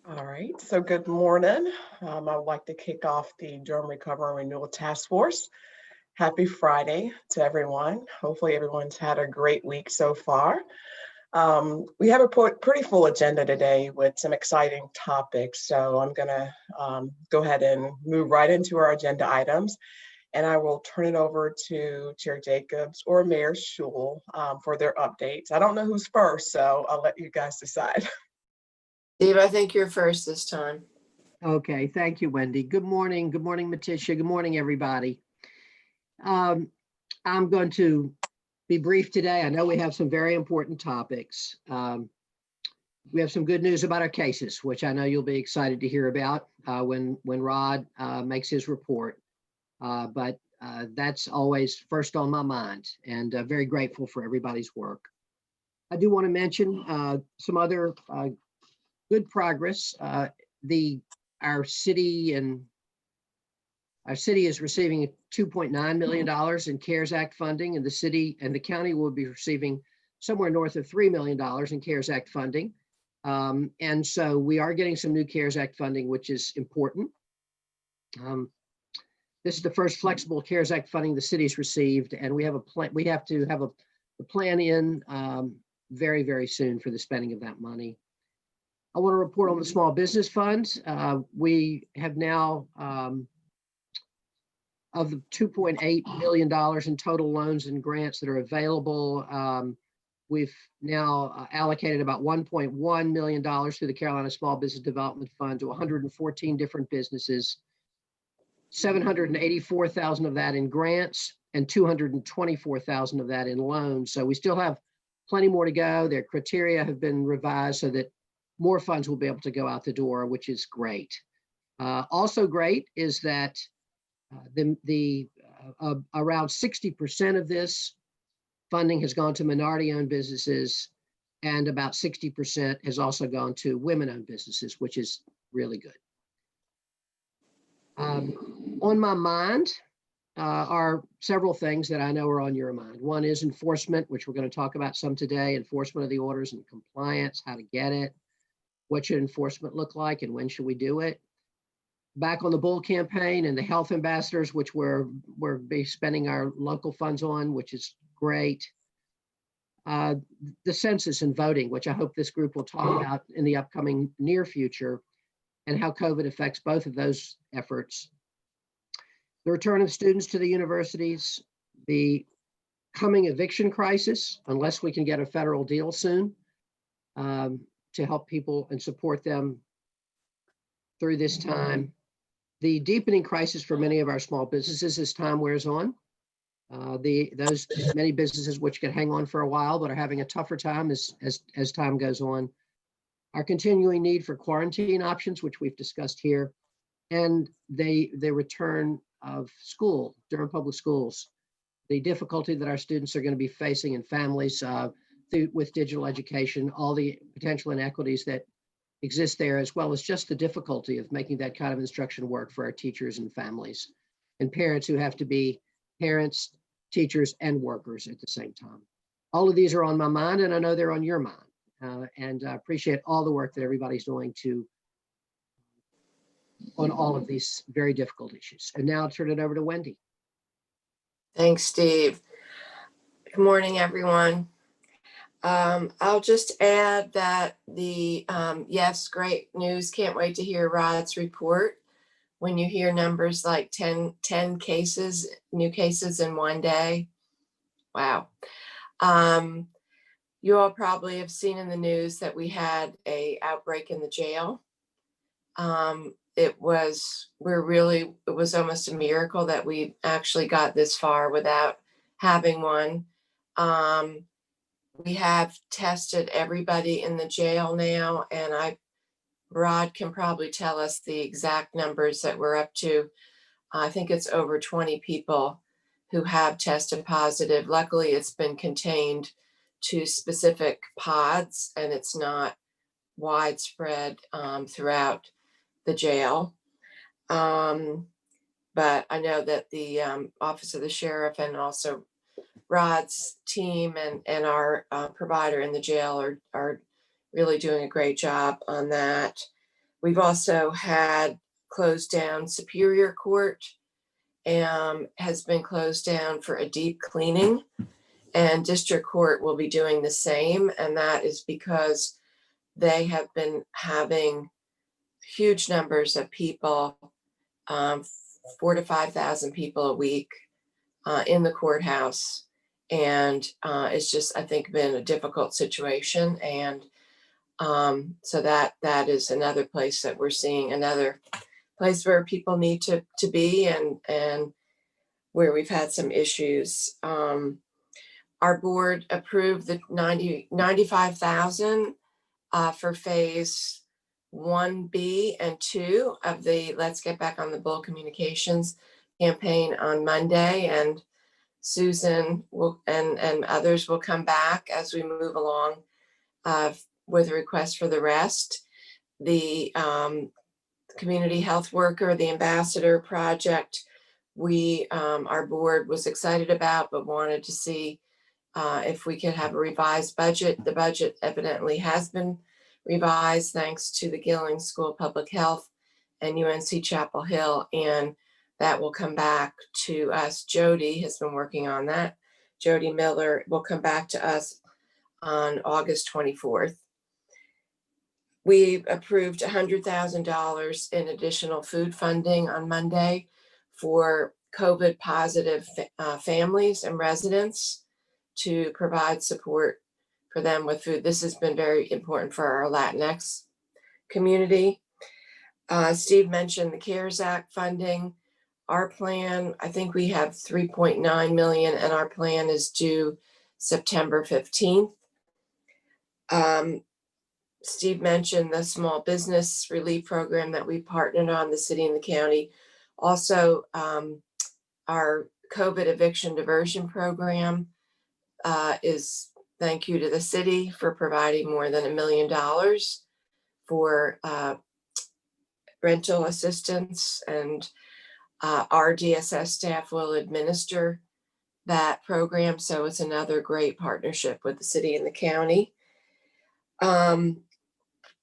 All right, so good morning. I would like to kick off the Durham Recovery and Renewal Task Force. Happy Friday to everyone. Hopefully everyone's had a great week so far. We have a pretty full agenda today with some exciting topics, so I'm gonna go ahead and move right into our agenda items, and I will turn it over to Chair Jacobs or Mayor Schul for their updates. I don't know who's first, so I'll let you guys decide. Steve, I think you're first this time. Okay, thank you, Wendy. Good morning, Maticia. Good morning, everybody. I'm going to be brief today. I know we have some very important topics. We have some good news about our cases, which I know you'll be excited to hear about when Rod makes his report. But that's always first on my mind, and very grateful for everybody's work. I do want to mention some other good progress. Our city is receiving $2.9 million in CARES Act funding, and the city and the county will be receiving somewhere north of $3 million in CARES Act funding. And so we are getting some new CARES Act funding, which is important. This is the first flexible CARES Act funding the city's received, and we have a plan. We have to have a plan in very, very soon for the spending of that money. I want to report on the small business funds. We have now, of the $2.8 million in total loans and grants that are available, we've now allocated about $1.1 million through the Carolina Small Business Development Fund to 114 different businesses, 784,000 of that in grants and 224,000 of that in loans. So we still have plenty more to go. Their criteria have been revised so that more funds will be able to go out the door, which is great. Also great is that around 60% of this funding has gone to minority-owned businesses, and about 60% has also gone to women-owned businesses, which is really good. On my mind are several things that I know are on your mind. One is enforcement, which we're going to talk about some today, enforcement of the orders and compliance, how to get it. What should enforcement look like and when should we do it? Back on the Bull campaign and the health ambassadors, which we're be spending our local funds on, which is great. The census and voting, which I hope this group will talk about in the upcoming near future, and how COVID affects both of those efforts. The return of students to the universities, the coming eviction crisis, unless we can get a federal deal soon, to help people and support them through this time. The deepening crisis for many of our small businesses as time wears on. Those many businesses which can hang on for a while but are having a tougher time as time goes on. Our continuing need for quarantine options, which we've discussed here, and the return of school, Durham Public Schools. The difficulty that our students are going to be facing in families with digital education, all the potential inequities that exist there, as well as just the difficulty of making that kind of instruction work for our teachers and families and parents who have to be parents, teachers, and workers at the same time. All of these are on my mind, and I know they're on your mind. And I appreciate all the work that everybody's doing on all of these very difficult issues. And now I'll turn it over to Wendy. Thanks, Steve. Good morning, everyone. I'll just add that yes, great news. Can't wait to hear Rod's report. When you hear numbers like 10 cases, new cases in one day, wow. You all probably have seen in the news that we had an outbreak in the jail. It was almost a miracle that we actually got this far without having one. We have tested everybody in the jail now, and Rod can probably tell us the exact numbers that we're up to. I think it's over 20 people who have tested positive. Luckily, it's been contained to specific pods, and it's not widespread throughout the jail. But I know that the Office of the Sheriff and also Rod's team and our provider in the jail are really doing a great job on that. We've also had closed down Superior Court, has been closed down for a deep cleaning, and District Court will be doing the same. And that is because they have been having huge numbers of people, 4,000 to 5,000 people a week in the courthouse. And it's just, I think, been a difficult situation. And so that is another place that we're seeing, another place where people need to be, and where we've had some issues. Our board approved the 95,000 for phase 1B and 2 of the Let's Get Back on the Bull communications campaign on Monday, and Susan will and others will come back as we move along with a request for the rest. The community health worker, the ambassador project, our board was excited about, but wanted to see if we could have a revised budget. The budget evidently has been revised thanks to the Gilling School of Public Health and UNC Chapel Hill, and that will come back to us. Jody has been working on that. Jody Miller will come back to us on August 24th. We approved $100,000 in additional food funding on Monday for COVID positive families and residents to provide support for them with food. This has been very important for our Latinx community. Steve mentioned the CARES Act funding. Our plan, I think we have 3.9 million, and our plan is due September 15th. Steve mentioned the small business relief program that we partnered on, the city and the county. Also, our COVID eviction diversion program is thank you to the city for providing more than $1 million for rental assistance, and our DSS staff will administer that program. So it's another great partnership with the city and the county.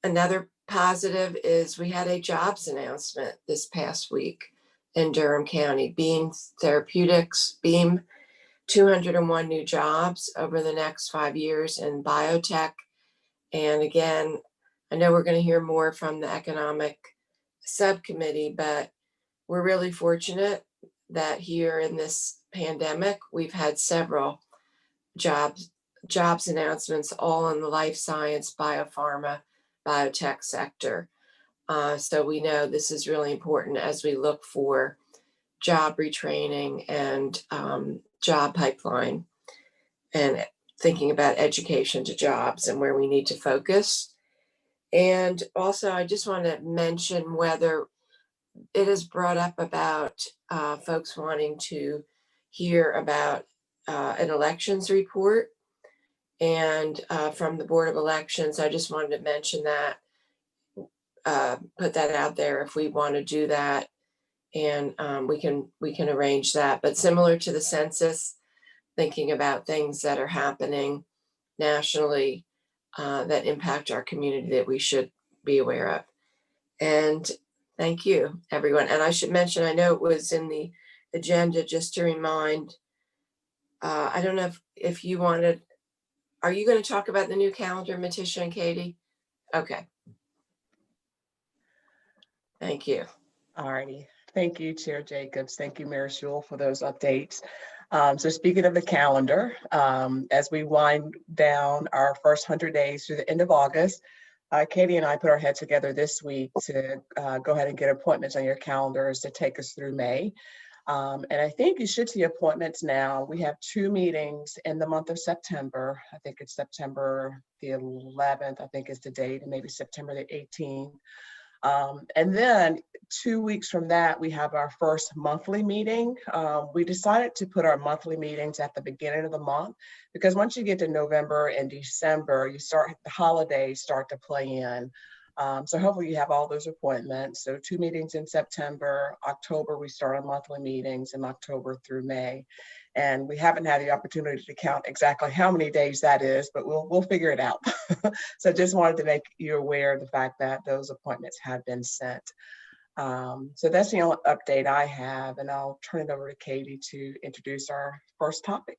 Another positive is we had a jobs announcement this past week in Durham County. Beam Therapeutics, Beam, 201 new jobs over the next 5 years in biotech. And again, I know we're going to hear more from the economic subcommittee, but we're really fortunate that here in this pandemic, we've had several jobs announcements, all in the life science, biopharma, biotech sector. So we know this is really important as we look for job retraining and job pipeline, and thinking about education to jobs and where we need to focus. And also, I just want to mention whether it is brought up about folks wanting to hear about an elections report. And from the Board of Elections, I just wanted to mention that, put that out there if we want to do that, and we can arrange that. But similar to the census, thinking about things that are happening nationally that impact our community that we should be aware of. And thank you, everyone. And I should mention, I know it was in the agenda, just to remind, I don't know if you wanted, are you going to talk about the new calendar, Maticia and Katie? Okay. Thank you. All righty. Thank you, Chair Jacobs. Thank you, Mayor Schewel, for those updates. So speaking of the calendar, as we wind down our first 100 days through the end of August, Katie and I put our head together this week to go ahead and get appointments on your calendars to take us through May. And I think you should see appointments now. We have 2 meetings in the month of September. I think it's September the 11th, I think is the date, and maybe September the 18th. And then 2 weeks from that, we have our first monthly meeting. We decided to put our monthly meetings at the beginning of the month, because once you get to November and December, the holidays start to play in. So hopefully you have all those appointments. So 2 meetings in September. October, we start our monthly meetings in October through May. And we haven't had the opportunity to count exactly how many days that is, but we'll figure it out. So just wanted to make you aware of the fact that those appointments have been sent. So that's the only update I have, and I'll turn it over to Katie to introduce our first topic.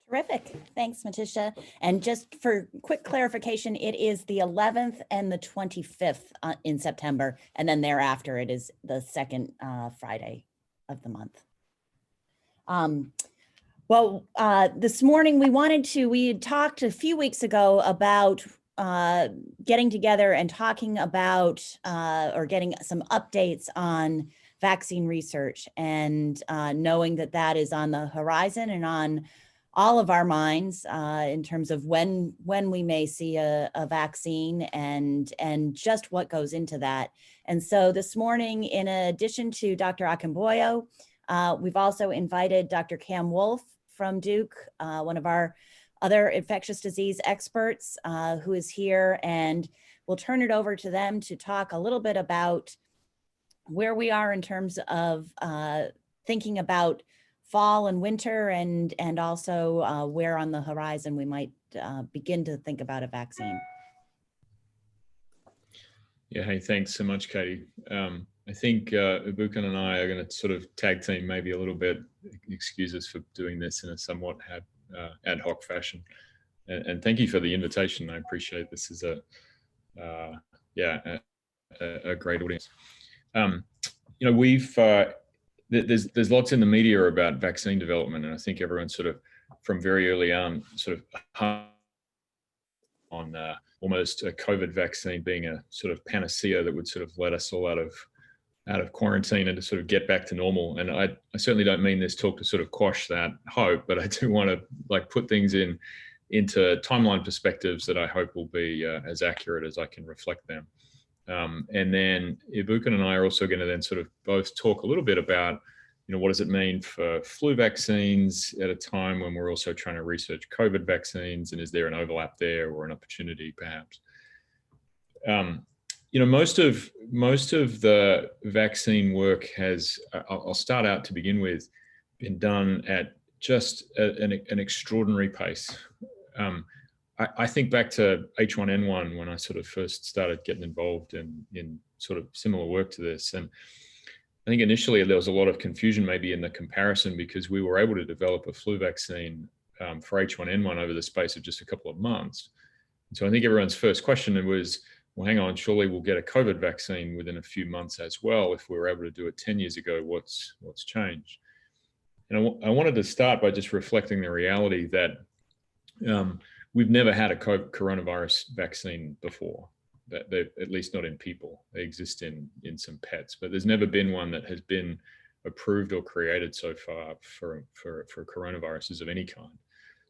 Terrific. Thanks, Maticia. And just for quick clarification, it is the 11th and the 25th in September. And then thereafter, it is the second Friday of the month. This morning we had talked a few weeks ago about getting together and talking about or getting some updates on vaccine research, and knowing that that is on the horizon and on all of our minds in terms of when we may see a vaccine and just what goes into that. And so this morning, in addition to Dr. Akinboyo, we've also invited Dr. Cam Wolf from Duke, one of our other infectious disease experts who is here, and we'll turn it over to them to talk a little bit about where we are in terms of thinking about fall and winter, and also where on the horizon we might begin to think about a vaccine. Yeah, hey, thanks so much, Katie. I think Ibukun and I are going to sort of tag team maybe a little bit, excuse us for doing this in a somewhat ad hoc fashion. And thank you for the invitation. I appreciate this is a great audience. You know, there's lots in the media about vaccine development, and I think everyone sort of from very early on sort of on almost a COVID vaccine being a sort of panacea that would sort of let us all out of quarantine and to sort of get back to normal. And I certainly don't mean this talk to sort of quash that hope, but I do want to like put things into timeline perspectives that I hope will be as accurate as I can reflect them. And then Ibukun and I are also going to then sort of both talk a little bit about, you know, what does it mean for flu vaccines at a time when we're also trying to research COVID vaccines, and is there an overlap there or an opportunity perhaps? You know, most of the vaccine work has, I'll start out to begin with, been done at just an extraordinary pace. I think back to H1N1 when I sort of first started getting involved in sort of similar work to this. And I think initially there was a lot of confusion maybe in the comparison, because we were able to develop a flu vaccine for H1N1 over the space of just a couple of months. And so I think everyone's first question was, well, hang on, surely we'll get a COVID vaccine within a few months as well. If we were able to do it 10 years ago, what's changed? And I wanted to start by just reflecting the reality that we've never had a coronavirus vaccine before, at least not in people. They exist in some pets, but there's never been one that has been approved or created so far for coronaviruses of any kind.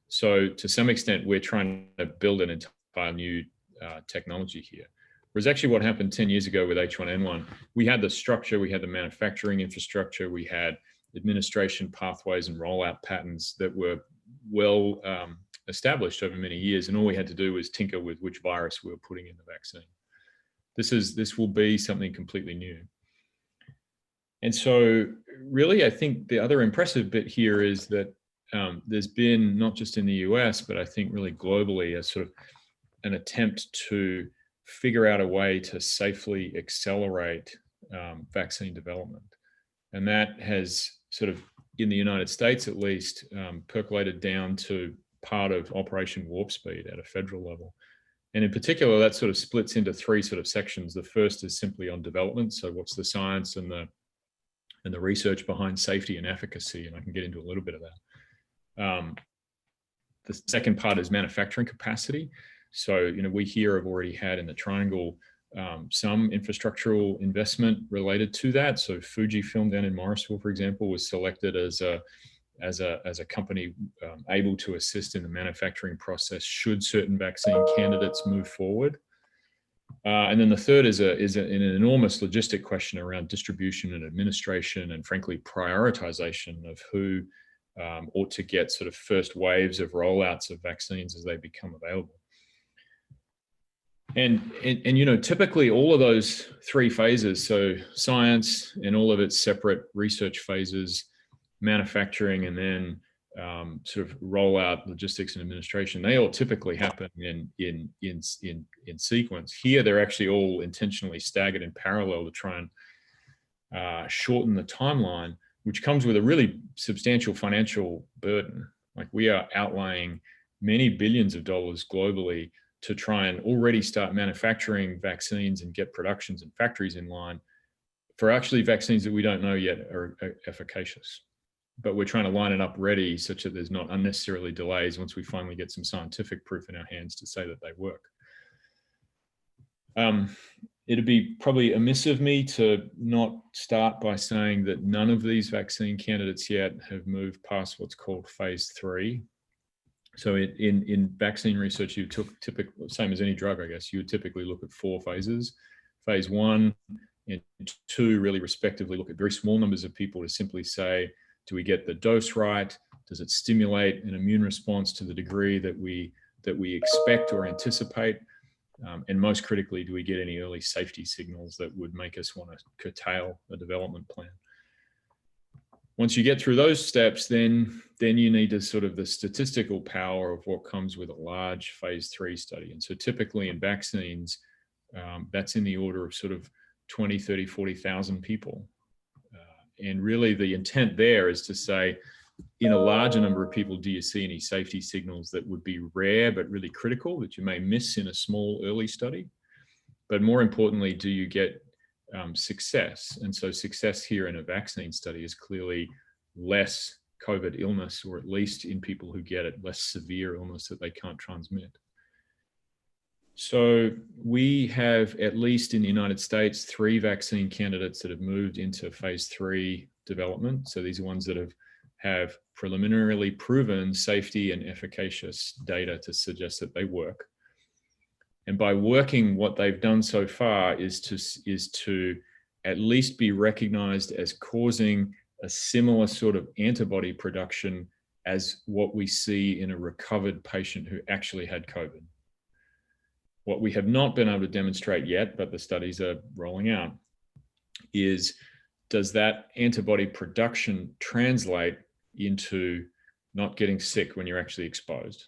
So to some extent, we're trying to build an entire new technology here. Whereas actually what happened 10 years ago with H1N1, we had the structure, we had the manufacturing infrastructure, we had administration pathways and rollout patterns that were well established over many years, and all we had to do was tinker with which virus we were putting in the vaccine. This will be something completely new. And so really, I think the other impressive bit here is that there's been, not just in the US, but I think really globally, a sort of an attempt to figure out a way to safely accelerate vaccine development. And that has sort of, in the United States at least, percolated down to part of Operation Warp Speed at a federal level. And in particular, that sort of splits into three sort of sections. The first is simply on development. So what's the science and the research behind safety and efficacy? And I can get into a little bit of that. The second part is manufacturing capacity. So, you know, we here have already had in the triangle some infrastructural investment related to that. So Fujifilm down in Morrisville, for example, was selected as a company able to assist in the manufacturing process should certain vaccine candidates move forward. And then the third is an enormous logistic question around distribution and administration, and frankly prioritization of who ought to get sort of first waves of rollouts of vaccines as they become available. And you know, typically all of those three phases, so science and all of its separate research phases, manufacturing, and then sort of rollout, logistics, and administration, they all typically happen in sequence. Here, they're actually all intentionally staggered in parallel to try and shorten the timeline, which comes with a really substantial financial burden. Like, we are outlaying many billions of dollars globally to try and already start manufacturing vaccines and get productions and factories in line for actually vaccines that we don't know yet are efficacious. But we're trying to line it up ready such that there's not unnecessarily delays once we finally get some scientific proof in our hands to say that they work. It'd be probably amiss of me to not start by saying that none of these vaccine candidates yet have moved past what's called phase 3. So in vaccine research, you took typically, same as any drug, I guess, you would typically look at 4 phases. Phase 1 and 2 really respectively look at very small numbers of people to simply say, do we get the dose right? Does it stimulate an immune response to the degree that we expect or anticipate? And most critically, do we get any early safety signals that would make us want to curtail a development plan? Once you get through those steps, then you need to sort of the statistical power of what comes with a large phase 3 study. And so typically in vaccines, that's in the order of sort of 20, 30, 40,000 people. And really the intent there is to say, in a larger number of people, do you see any safety signals that would be rare but really critical that you may miss in a small early study? But more importantly, do you get success? And so success here in a vaccine study is clearly less COVID illness, or at least in people who get it, less severe illness that they can't transmit. So we have, at least in the United States, 3 vaccine candidates that have moved into phase 3 development. So these are ones that have preliminarily proven safety and efficacious data to suggest that they work. And by working, what they've done so far is to at least be recognized as causing a similar sort of antibody production as what we see in a recovered patient who actually had COVID. What we have not been able to demonstrate yet, but the studies are rolling out, is does that antibody production translate into not getting sick when you're actually exposed?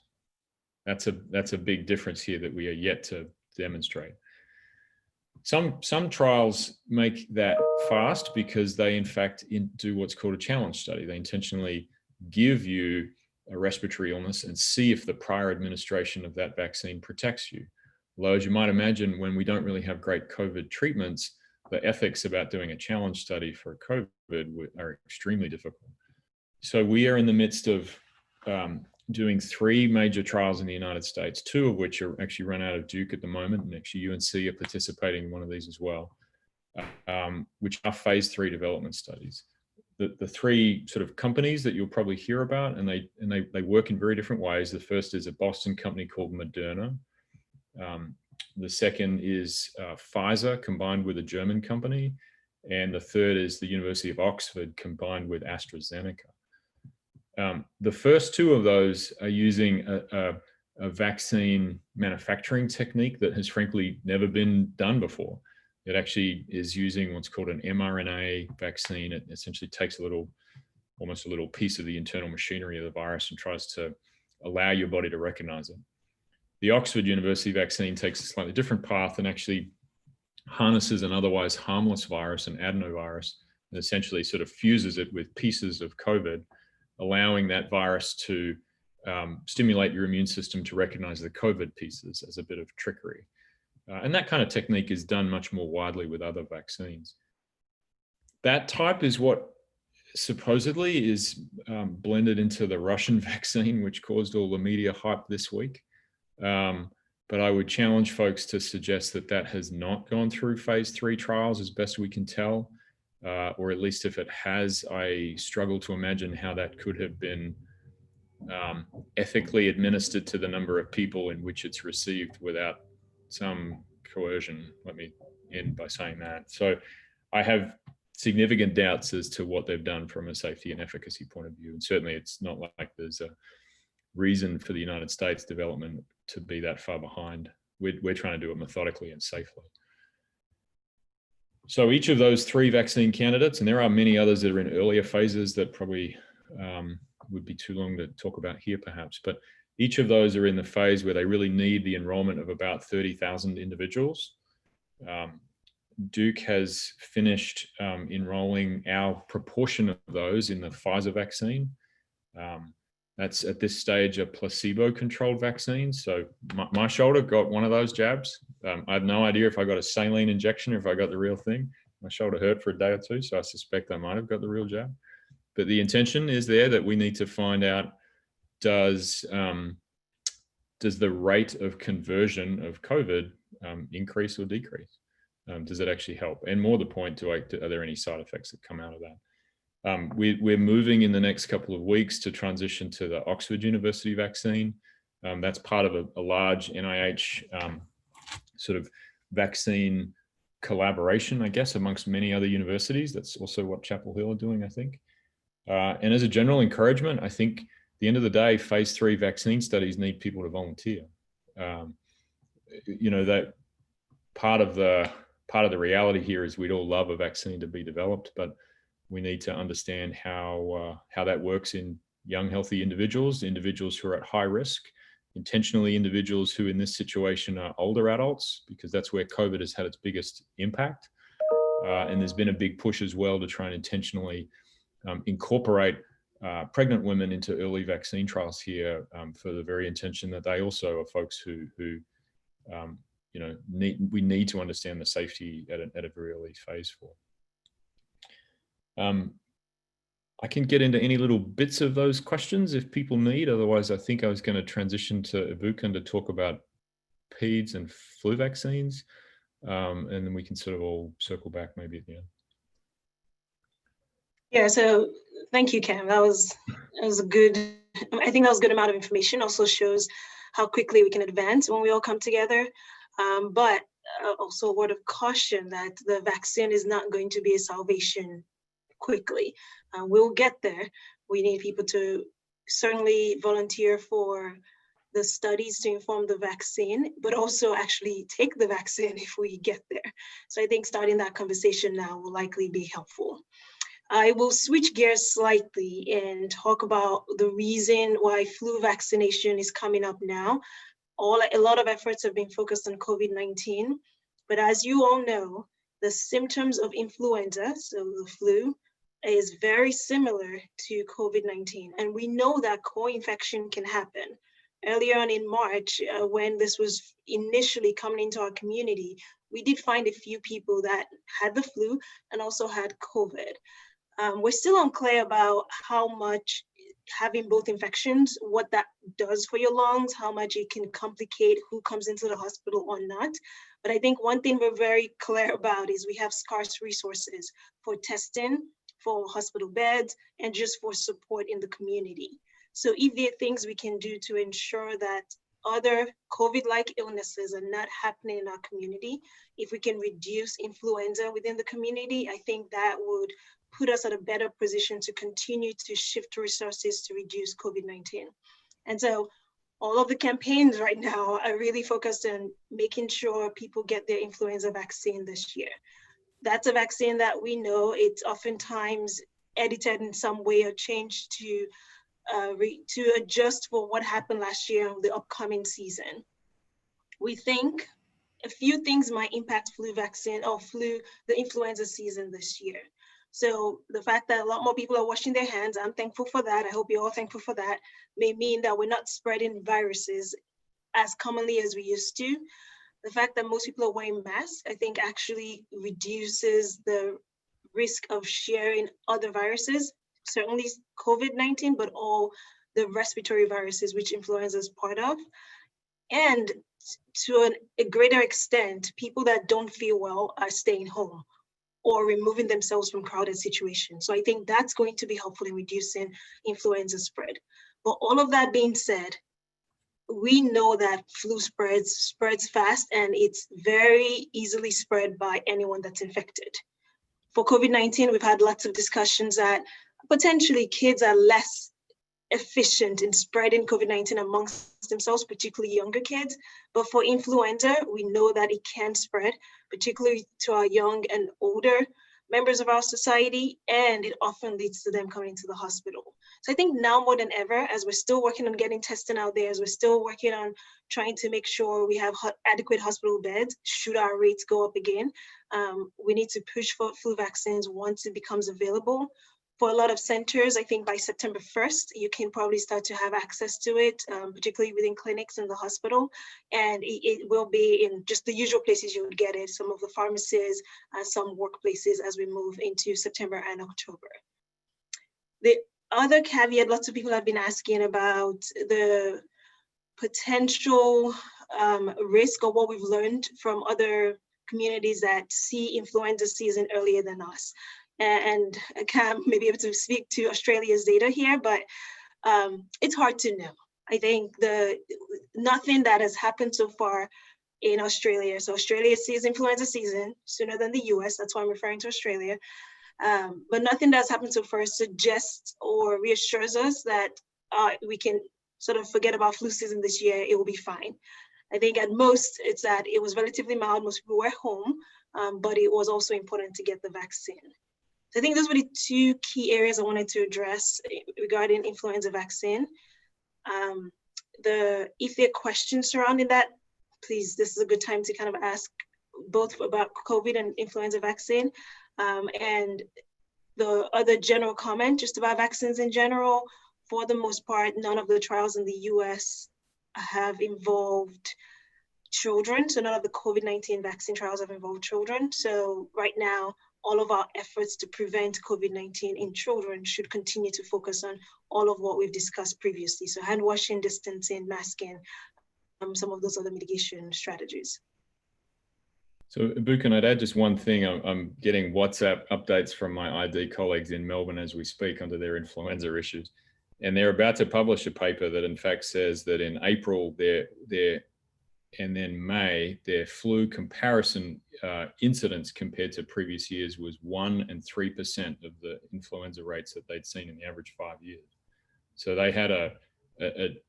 That's a big difference here that we are yet to demonstrate. Some trials make that fast because they in fact do what's called a challenge study. They intentionally give you a respiratory illness and see if the prior administration of that vaccine protects you. Although, as you might imagine, when we don't really have great COVID treatments, the ethics about doing a challenge study for COVID are extremely difficult. So we are in the midst of doing 3 major trials in the United States, 2 of which are actually run out of Duke at the moment, and actually UNC are participating in one of these as well, which are phase 3 development studies. The 3 sort of companies that you'll probably hear about, and they work in very different ways. The first is a Boston company called Moderna. The second is Pfizer combined with a German company. And the third is the University of Oxford combined with AstraZeneca. The first 2 of those are using a vaccine manufacturing technique that has frankly never been done before. It actually is using what's called an mRNA vaccine. It essentially takes almost a little piece of the internal machinery of the virus and tries to allow your body to recognize it. The Oxford University vaccine takes a slightly different path and actually harnesses an otherwise harmless virus, an adenovirus, and essentially sort of fuses it with pieces of COVID, allowing that virus to stimulate your immune system to recognize the COVID pieces as a bit of trickery. And that kind of technique is done much more widely with other vaccines. That type is what supposedly is blended into the Russian vaccine, which caused all the media hype this week. But I would challenge folks to suggest that that has not gone through phase 3 trials as best we can tell, or at least if it has, I struggle to imagine how that could have been ethically administered to the number of people in which it's received without some coercion. Let me end by saying that. So I have significant doubts as to what they've done from a safety and efficacy point of view. And certainly it's not like there's a reason for the United States development to be that far behind. We're trying to do it methodically and safely. So each of those 3 vaccine candidates, and there are many others that are in earlier phases that probably would be too long to talk about here perhaps, but each of those are in the phase where they really need the enrollment of about 30,000 individuals. Duke has finished enrolling our proportion of those in the Pfizer vaccine. That's at this stage a placebo-controlled vaccine. So my shoulder got one of those jabs. I have no idea if I got a saline injection or if I got the real thing. My shoulder hurt for a day or two, so I suspect I might have got the real jab. But the intention is there that we need to find out, does the rate of conversion of COVID increase or decrease? Does it actually help? And more the point, are there any side effects that come out of that? We're moving in the next couple of weeks to transition to the Oxford University vaccine. That's part of a large NIH sort of vaccine collaboration, I guess, amongst many other universities. That's also what Chapel Hill are doing, I think. And as a general encouragement, I think at the end of the day, phase 3 vaccine studies need people to volunteer. You know, that part of the reality here is we'd all love a vaccine to be developed, but we need to understand how that works in young, healthy individuals who are at high risk, intentionally individuals who in this situation are older adults, because that's where COVID has had its biggest impact. And there's been a big push as well to try and intentionally incorporate pregnant women into early vaccine trials here for the very intention that they also are folks who you know, we need to understand the safety at a very early phase for. I can get into any little bits of those questions if people need. Otherwise, I think I was going to transition to Ibukun to talk about peds and flu vaccines, and then we can sort of all circle back maybe at the end. Yeah, so thank you, Cam. That was a good, I think that was a good amount of information. Also shows how quickly we can advance when we all come together. But also a word of caution that the vaccine is not going to be a salvation quickly. We'll get there. We need people to certainly volunteer for the studies to inform the vaccine, but also actually take the vaccine if we get there. So I think starting that conversation now will likely be helpful. I will switch gears slightly and talk about the reason why flu vaccination is coming up now. A lot of efforts have been focused on COVID-19, but as you all know, the symptoms of influenza, so the flu, is very similar to COVID-19. And we know that co-infection can happen. Earlier on in March, when this was initially coming into our community, we did find a few people that had the flu and also had COVID. We're still unclear about how much having both infections, what that does for your lungs, how much it can complicate who comes into the hospital or not. But I think one thing we're very clear about is we have scarce resources for testing, for hospital beds, and just for support in the community. So if there are things we can do to ensure that other COVID-like illnesses are not happening in our community, if we can reduce influenza within the community, I think that would put us at a better position to continue to shift resources to reduce COVID-19. And so all of the campaigns right now are really focused on making sure people get their influenza vaccine this year. That's a vaccine that we know it's oftentimes edited in some way or changed to adjust for what happened last year in the upcoming season. We think a few things might impact flu vaccine or the influenza season this year. So the fact that a lot more people are washing their hands, I'm thankful for that. I hope you're all thankful for that, may mean that we're not spreading viruses as commonly as we used to. The fact that most people are wearing masks, I think actually reduces the risk of sharing other viruses, certainly COVID-19, but all the respiratory viruses which influenza is part of. And to a greater extent, people that don't feel well are staying home or removing themselves from crowded situations. So I think that's going to be helpful in reducing influenza spread. But all of that being said, we know that flu spreads fast, and it's very easily spread by anyone that's infected. For COVID-19, we've had lots of discussions that potentially kids are less efficient in spreading COVID-19 amongst themselves, particularly younger kids. But for influenza, we know that it can spread, particularly to our young and older members of our society, and it often leads to them coming to the hospital. So I think now more than ever, as we're still working on getting testing out there, as we're still working on trying to make sure we have adequate hospital beds, should our rates go up again, we need to push for flu vaccines once it becomes available. For a lot of centers, I think by September 1st, you can probably start to have access to it, particularly within clinics in the hospital. And it will be in just the usual places you would get it, some of the pharmacies, some workplaces as we move into September and October. The other caveat, lots of people have been asking about the potential risk or what we've learned from other communities that see influenza season earlier than us. And Cam may be able to speak to Australia's data here, but it's hard to know. I think nothing that has happened so far in Australia. So Australia sees influenza season sooner than the US. That's why I'm referring to Australia. But nothing that's happened so far suggests or reassures us that we can sort of forget about flu season this year. It will be fine. I think at most it's that it was relatively mild. Most people were home, but it was also important to get the vaccine. So I think those were the two key areas I wanted to address regarding influenza vaccine. If there are questions surrounding that, please, this is a good time to kind of ask both about COVID and influenza vaccine. And the other general comment just about vaccines in general, for the most part, none of the trials in the US have involved children. So none of the COVID-19 vaccine trials have involved children. So right now, all of our efforts to prevent COVID-19 in children should continue to focus on all of what we've discussed previously. So hand washing, distancing, masking, some of those other mitigation strategies. So Ibukun, I'd add just one thing. I'm getting WhatsApp updates from my ID colleagues in Melbourne as we speak under their influenza issues. And they're about to publish a paper that in fact says that in April, and then May, their flu comparison incidence compared to previous years was 1% and 3% of the influenza rates that they'd seen in the average 5 years. So they had a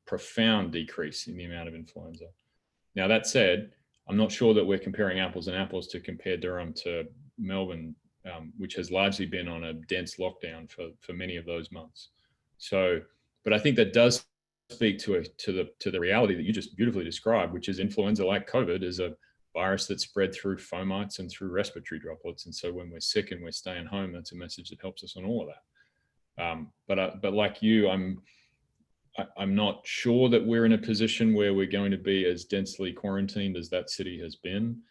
profound decrease in the amount of influenza. Now that said, I'm not sure that we're comparing apples and apples to compare Durham to Melbourne, which has largely been on a dense lockdown for many of those months. So, but I think that does speak to the reality that you just beautifully described, which is influenza, like COVID, is a virus that's spread through fomites and through respiratory droplets. And so when we're sick and we're staying home, that's a message that helps us on all of that. But like you, I'm not sure that we're in a position where we're going to be as densely quarantined as that city has been.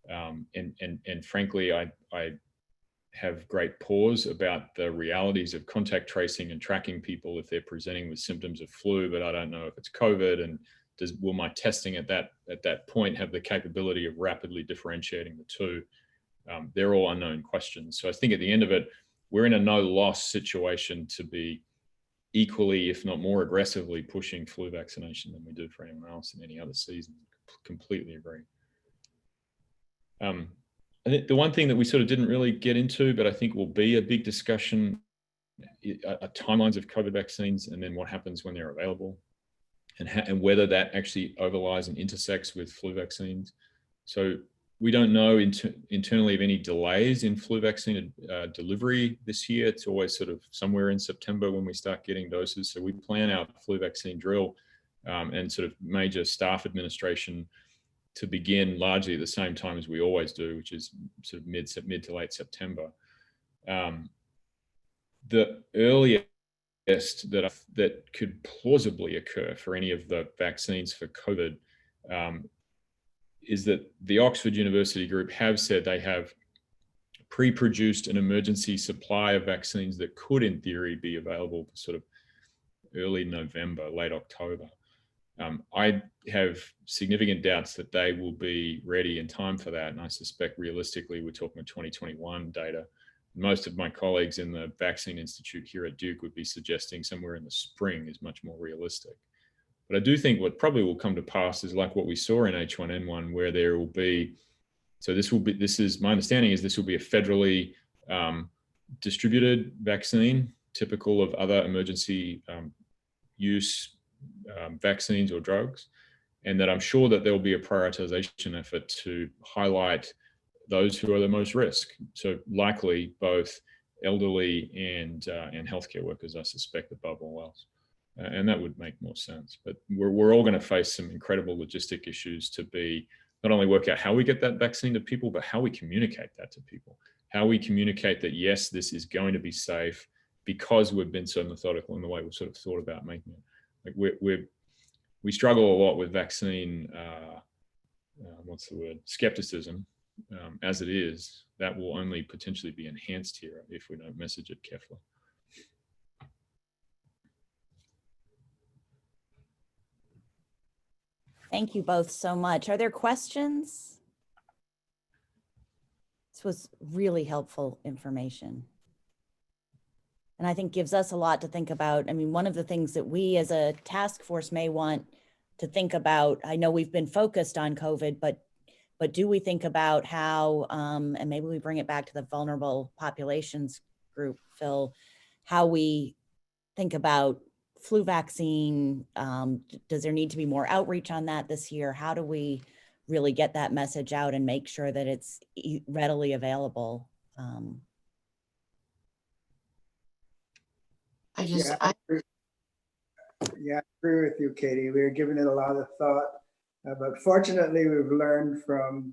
And frankly, I have great pause about the realities of contact tracing and tracking people if they're presenting with symptoms of flu, but I don't know if it's COVID, and will my testing at that point have the capability of rapidly differentiating the two? They're all unknown questions. So I think at the end of it, we're in a no loss situation to be equally, if not more aggressively pushing flu vaccination than we do for anyone else in any other season. Completely agree. I think the one thing that we sort of didn't really get into, but I think will be a big discussion, are timelines of COVID vaccines, and then what happens when they're available, and whether that actually overlies and intersects with flu vaccines. So we don't know internally of any delays in flu vaccine delivery this year. It's always sort of somewhere in September when we start getting doses. So we plan our flu vaccine drill and sort of major staff administration to begin largely at the same time as we always do, which is sort of mid to late September. The earliest that could plausibly occur for any of the vaccines for COVID is that the Oxford University group have said they have pre-produced an emergency supply of vaccines that could, in theory, be available sort of early November, late October. I have significant doubts that they will be ready in time for that. And I suspect realistically, we're talking about 2021 data. Most of my colleagues in the Vaccine Institute here at Duke would be suggesting somewhere in the spring is much more realistic. But I do think what probably will come to pass is like what we saw in H1N1, where there will be, this is my understanding is this will be a federally distributed vaccine, typical of other emergency use vaccines or drugs, and that I'm sure that there will be a prioritization effort to highlight those who are the most risk. So likely both elderly and healthcare workers, I suspect, above all else. And that would make more sense. But we're all going to face some incredible logistic issues to be not only work out how we get that vaccine to people, but how we communicate that to people. How we communicate that, yes, this is going to be safe because we've been so methodical in the way we've sort of thought about making it. Like we struggle a lot with vaccine, skepticism as it is. That will only potentially be enhanced here if we don't message it carefully. Thank you both so much. Are there questions? This was really helpful information. And I think gives us a lot to think about. I mean, one of the things that we as a task force may want to think about, I know we've been focused on COVID, but do we think about how, and maybe we bring it back to the vulnerable populations group, Phil, how we think about flu vaccine? Does there need to be more outreach on that this year? How do we really get that message out and make sure that it's readily available? I agree with you, Katie. We're giving it a lot of thought, but fortunately, we've learned from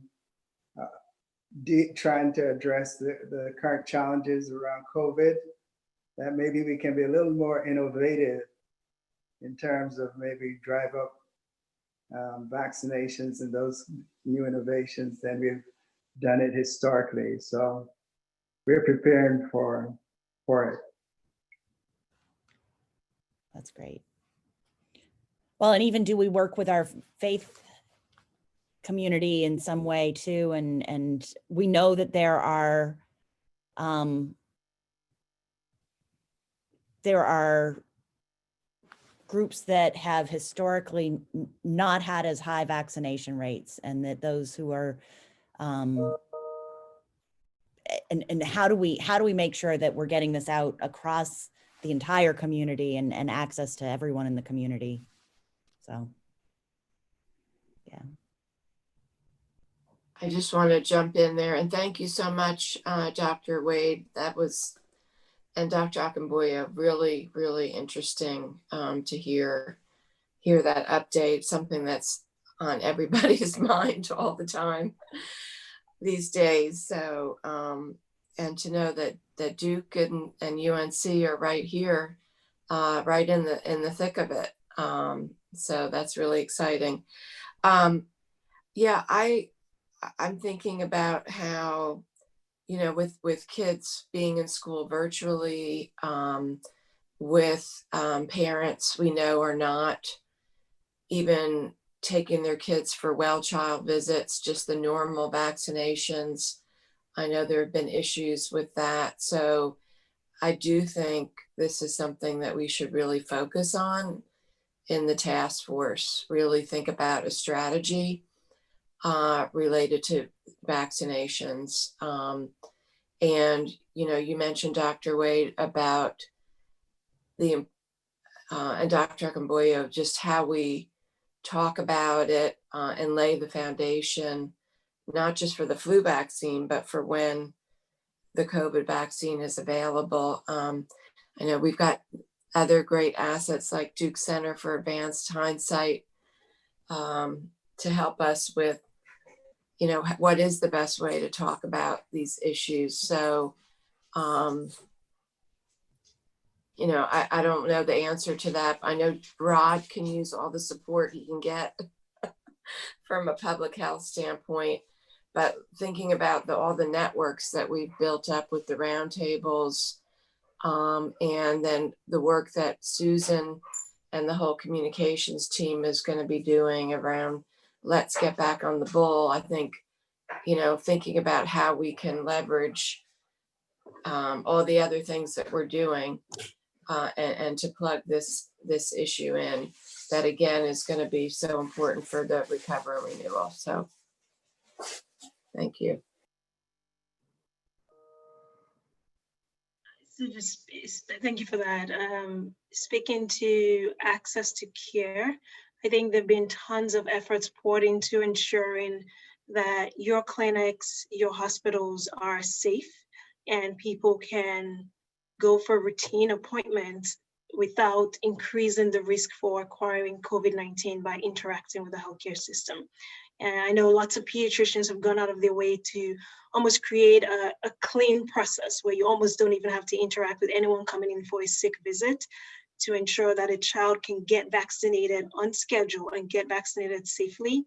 trying to address the current challenges around COVID that maybe we can be a little more innovative in terms of maybe drive up vaccinations and those new innovations than we've done it historically. So we're preparing for it. That's great. Well, and even do we work with our faith community in some way too? And we know that there are groups that have historically not had as high vaccination rates, and that those who are and how do we make sure that we're getting this out across the entire community and access to everyone in the community? So, yeah. I just want to jump in there and thank you so much, Dr. Wade. That was, and Dr. Akinboyo, really, really interesting to hear that update, something that's on everybody's mind all the time these days. So, and to know that Duke and UNC are right here, right in the thick of it. So that's really exciting. Yeah, I'm thinking about how, you know, with kids being in school virtually, with parents we know are not even taking their kids for well child visits, just the normal vaccinations. I know there have been issues with that. So I do think this is something that we should really focus on in the task force, really think about a strategy related to vaccinations. And, you know, you mentioned, Dr. Wade, about and Dr. Akinboyo, just how we talk about it and lay the foundation, not just for the flu vaccine, but for when the COVID vaccine is available. I know we've got other great assets like Duke Center for Advanced Hindsight to help us with, you know, what is the best way to talk about these issues. So, you know, I don't know the answer to that. I know Rod can use all the support he can get from a public health standpoint, but thinking about all the networks that we've built up with the roundtables, and then the work that Susan and the whole communications team is going to be doing around Let's Get Back on the Bull. I think, you know, thinking about how we can leverage all the other things that we're doing and to plug this issue in, that again is going to be so important for the recovery and renewal. So thank you. So just thank you for that. Speaking to access to care, I think there've been tons of efforts poured into ensuring that your clinics, your hospitals are safe and people can go for routine appointments without increasing the risk for acquiring COVID-19 by interacting with the healthcare system. And I know lots of pediatricians have gone out of their way to almost create a clean process where you almost don't even have to interact with anyone coming in for a sick visit to ensure that a child can get vaccinated on schedule and get vaccinated safely.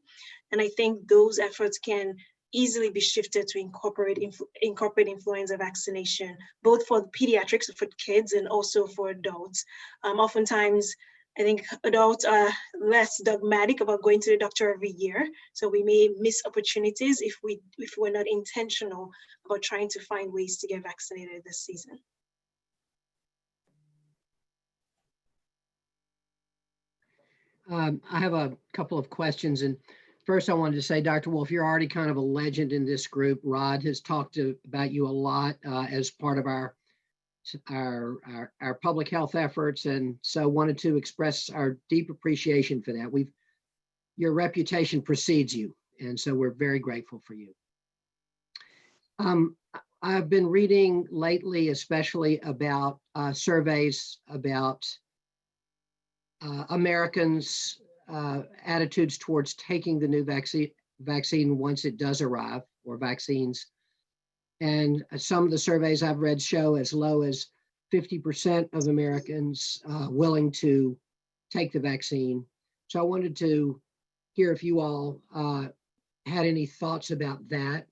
And I think those efforts can easily be shifted to incorporate influenza vaccination, both for pediatrics, for kids, and also for adults. Oftentimes, I think adults are less dogmatic about going to the doctor every year, so we may miss opportunities if we're not intentional about trying to find ways to get vaccinated this season. I have a couple of questions, and first I wanted to say, Dr. Wolf, you're already kind of a legend in this group. Rod has talked about you a lot as part of our public health efforts, and so wanted to express our deep appreciation for that. Your reputation precedes you, and so we're very grateful for you. I've been reading lately, especially about surveys about Americans' attitudes towards taking the new vaccine once it does arrive, or vaccines. And some of the surveys I've read show as low as 50% of Americans willing to take the vaccine. So I wanted to hear if you all had any thoughts about that.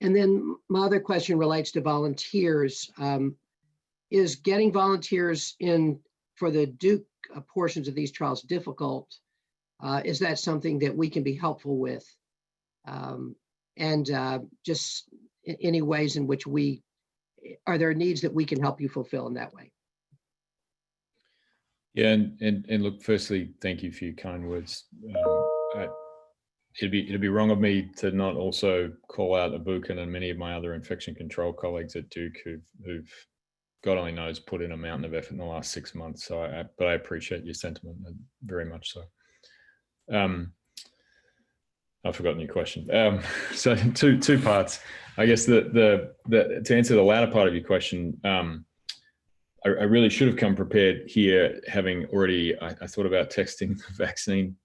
And then my other question relates to volunteers. Is getting volunteers in for the Duke portions of these trials difficult? Is that something that we can be helpful with? And just any ways in which are there needs that we can help you fulfill in that way? Yeah, and look, firstly, thank you for your kind words. It'd be wrong of me to not also call out Ibukun and many of my other infection control colleagues at Duke who've God only knows put in a mountain of effort in the last 6 months. So, but I appreciate your sentiment very much so. I've forgotten your question. So two parts. I guess to answer the latter part of your question, I really should have come prepared here, having already. I thought about texting the vaccine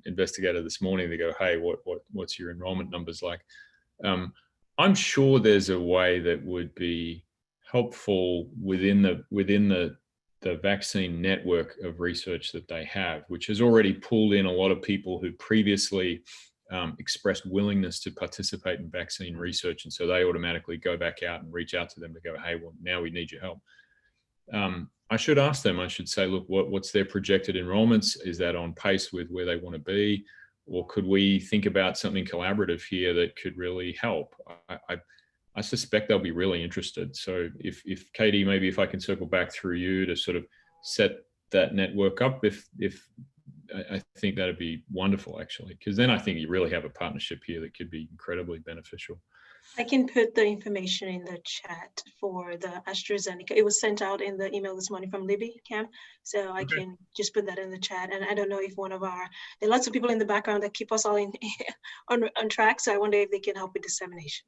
investigator this morning to go, hey, what's your enrollment numbers like? I'm sure there's a way that would be helpful within the vaccine network of research that they have, which has already pulled in a lot of people who previously expressed willingness to participate in vaccine research. And so they automatically go back out and reach out to them to go, hey, well, now we need your help. I should ask them, I should say, look, what's their projected enrollments? Is that on pace with where they want to be? Or could we think about something collaborative here that could really help? I suspect they'll be really interested. So if Katie, maybe if I can circle back through you to sort of set that network up, if I think that'd be wonderful, actually, because then I think you really have a partnership here that could be incredibly beneficial. I can put the information in the chat for the AstraZeneca. It was sent out in the email this morning from Libby, Cam. So I can just put that in the chat. And I don't know if there are lots of people in the background that keep us all on track. So I wonder if they can help with dissemination.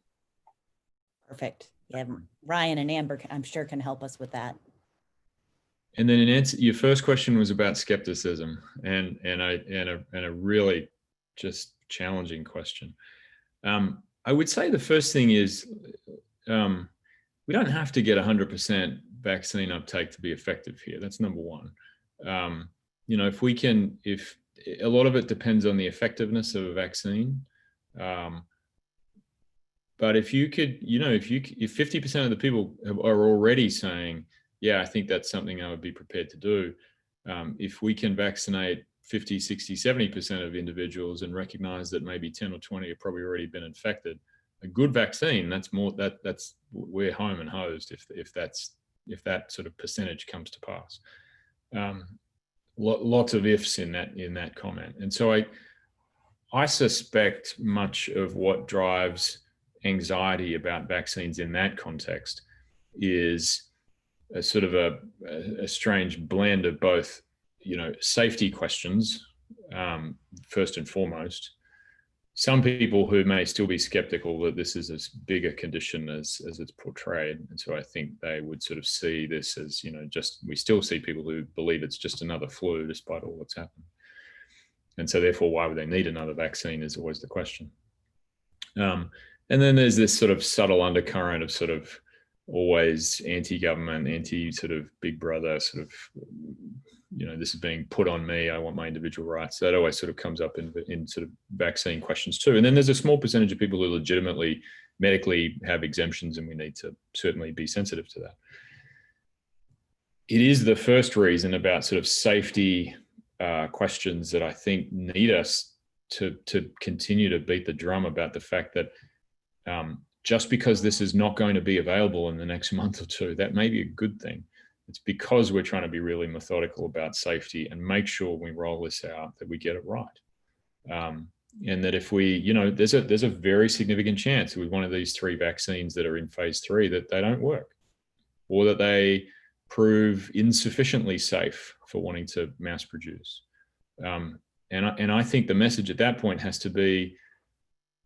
Perfect. Yeah, Ryan and Amber, I'm sure, can help us with that. And then in answer, your first question was about skepticism, and a really just challenging question. I would say the first thing is we don't have to get 100% vaccine uptake to be effective here. That's number one. If a lot of it depends on the effectiveness of a vaccine. But if you could, if 50% of the people are already saying, yeah, I think that's something I would be prepared to do. If we can vaccinate 50, 60, 70% of individuals and recognize that maybe 10 or 20 have probably already been infected, a good vaccine, that's we're home and hosed if that sort of percentage comes to pass. Lots of ifs in that comment. And so I suspect much of what drives anxiety about vaccines in that context is a sort of a strange blend of both, safety questions, first and foremost, some people who may still be skeptical that this is as big a condition as it's portrayed. And so I think they would sort of see this as, we still see people who believe it's just another flu despite all that's happened. And so therefore, why would they need another vaccine is always the question. And then there's this sort of subtle undercurrent of sort of always anti-government, anti-sort of big brother sort of, this is being put on me, I want my individual rights. That always sort of comes up in sort of vaccine questions too. And then there's a small percentage of people who legitimately medically have exemptions, and we need to certainly be sensitive to that. It is the first reason about sort of safety questions that I think need us to continue to beat the drum about the fact that just because this is not going to be available in the next month or two, that may be a good thing. It's because we're trying to be really methodical about safety and make sure when we roll this out that we get it right. And that if we, there's a very significant chance with one of these 3 vaccines that are in phase 3 that they don't work, or that they prove insufficiently safe for wanting to mass produce. And I think the message at that point has to be,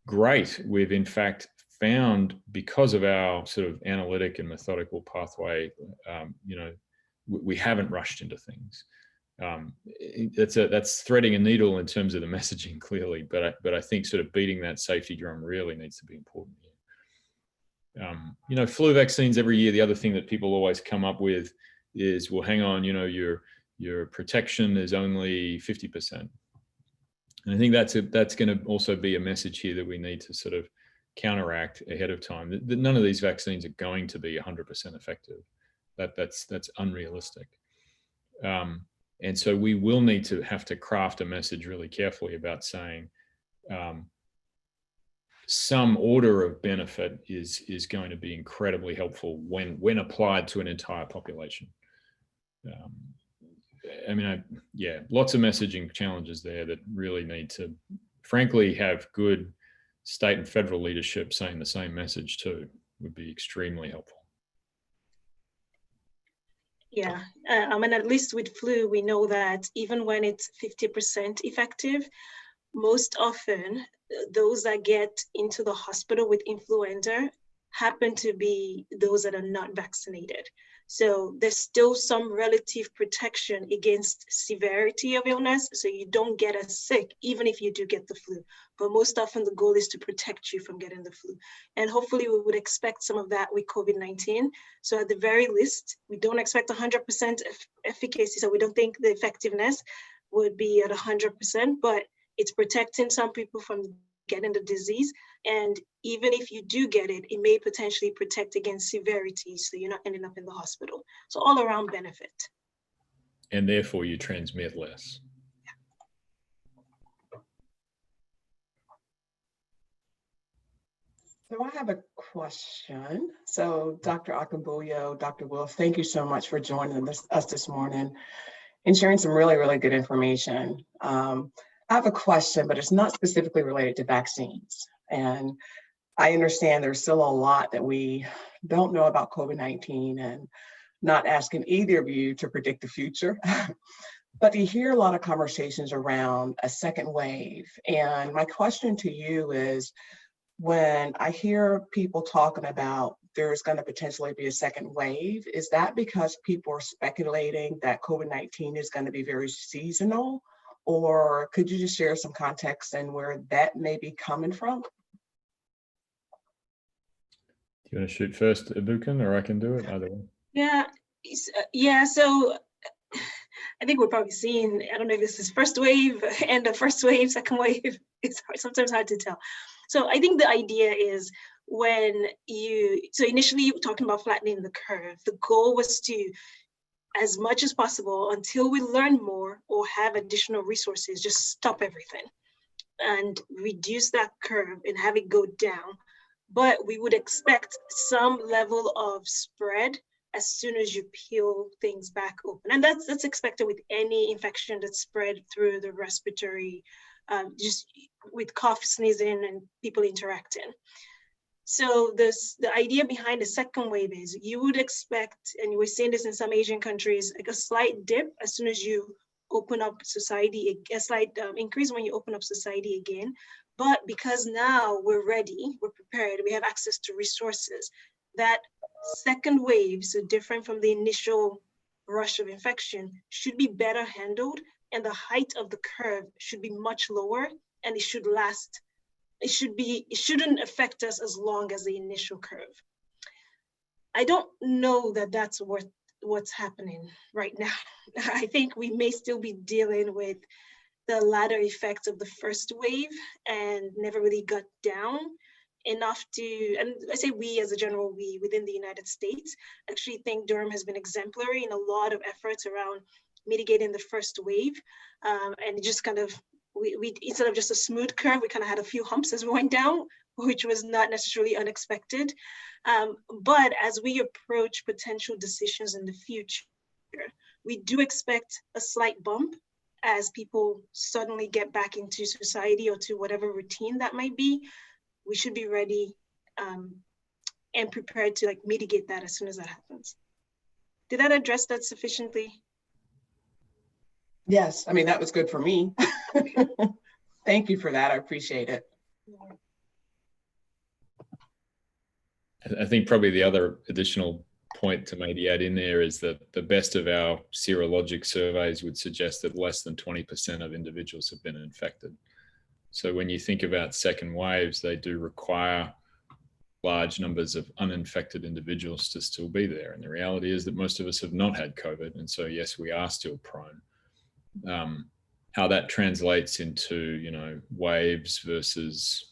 great, we've in fact found, because of our sort of analytic and methodical pathway, we haven't rushed into things. That's threading a needle in terms of the messaging, clearly, but I think sort of beating that safety drum really needs to be important here. Flu vaccines every year, the other thing that people always come up with is, well, hang on, your protection is only 50%. And I think that's going to also be a message here that we need to sort of counteract ahead of time. That none of these vaccines are going to be 100% effective. That's unrealistic. And so we will need to have to craft a message really carefully about saying some order of benefit is going to be incredibly helpful when applied to an entire population. Lots of messaging challenges there that really need to, frankly, have good state and federal leadership saying the same message too, would be extremely helpful. Yeah, and at least with flu, we know that even when it's 50% effective, most often those that get into the hospital with influenza happen to be those that are not vaccinated. So there's still some relative protection against severity of illness, so you don't get as sick even if you do get the flu. But most often the goal is to protect you from getting the flu. And hopefully we would expect some of that with COVID-19. So at the very least, we don't expect 100% efficacy, so we don't think the effectiveness would be at 100%, but it's protecting some people from getting the disease. And even if you do get it, it may potentially protect against severity, so you're not ending up in the hospital. So all around benefit. And therefore you transmit less. So I have a question. So Dr. Akinboyo, Dr. Wolf, thank you so much for joining us this morning and sharing some really, really good information. I have a question, but it's not specifically related to vaccines. And I understand there's still a lot that we don't know about COVID-19, and not asking either of you to predict the future, but you hear a lot of conversations around a second wave. And my question to you is, when I hear people talking about there's going to potentially be a second wave, is that because people are speculating that COVID-19 is going to be very seasonal? Or could you just share some context and where that may be coming from? Do you want to shoot first, Ibukun, or I can do it, either way? Yeah. So I think we're probably seeing, I don't know if this is first wave, end of first wave, second wave. It's sometimes hard to tell. So I think the idea is so initially you were talking about flattening the curve. The goal was to, as much as possible, until we learn more or have additional resources, just stop everything and reduce that curve and have it go down. But we would expect some level of spread as soon as you peel things back open. And that's expected with any infection that's spread through the respiratory, just with cough, sneezing, and people interacting. So the idea behind the second wave is you would expect, and we're seeing this in some Asian countries, like a slight dip as soon as you open up society, a slight increase when you open up society again. But because now we're ready, we're prepared, we have access to resources, that second wave, so different from the initial rush of infection, should be better handled, and the height of the curve should be much lower, and it should last. It shouldn't affect us as long as the initial curve. I don't know that that's what's happening right now. I think we may still be dealing with the latter effects of the first wave and never really got down enough to, and I say we as a general we within the United States, actually think Durham has been exemplary in a lot of efforts around mitigating the first wave. And it just kind of, we instead of just a smooth curve, we kind of had a few humps as we went down, which was not necessarily unexpected. But as we approach potential decisions in the future, we do expect a slight bump as people suddenly get back into society or to whatever routine that might be. We should be ready and prepared to mitigate that as soon as that happens. Did that address that sufficiently? Yes, I mean, that was good for me. Thank you for that. I appreciate it. I think probably the other additional point to maybe add in there is that the best of our serologic surveys would suggest that less than 20% of individuals have been infected. So when you think about second waves, they do require large numbers of uninfected individuals to still be there. And the reality is that most of us have not had COVID. And so, yes, we are still prone. How that translates into, waves versus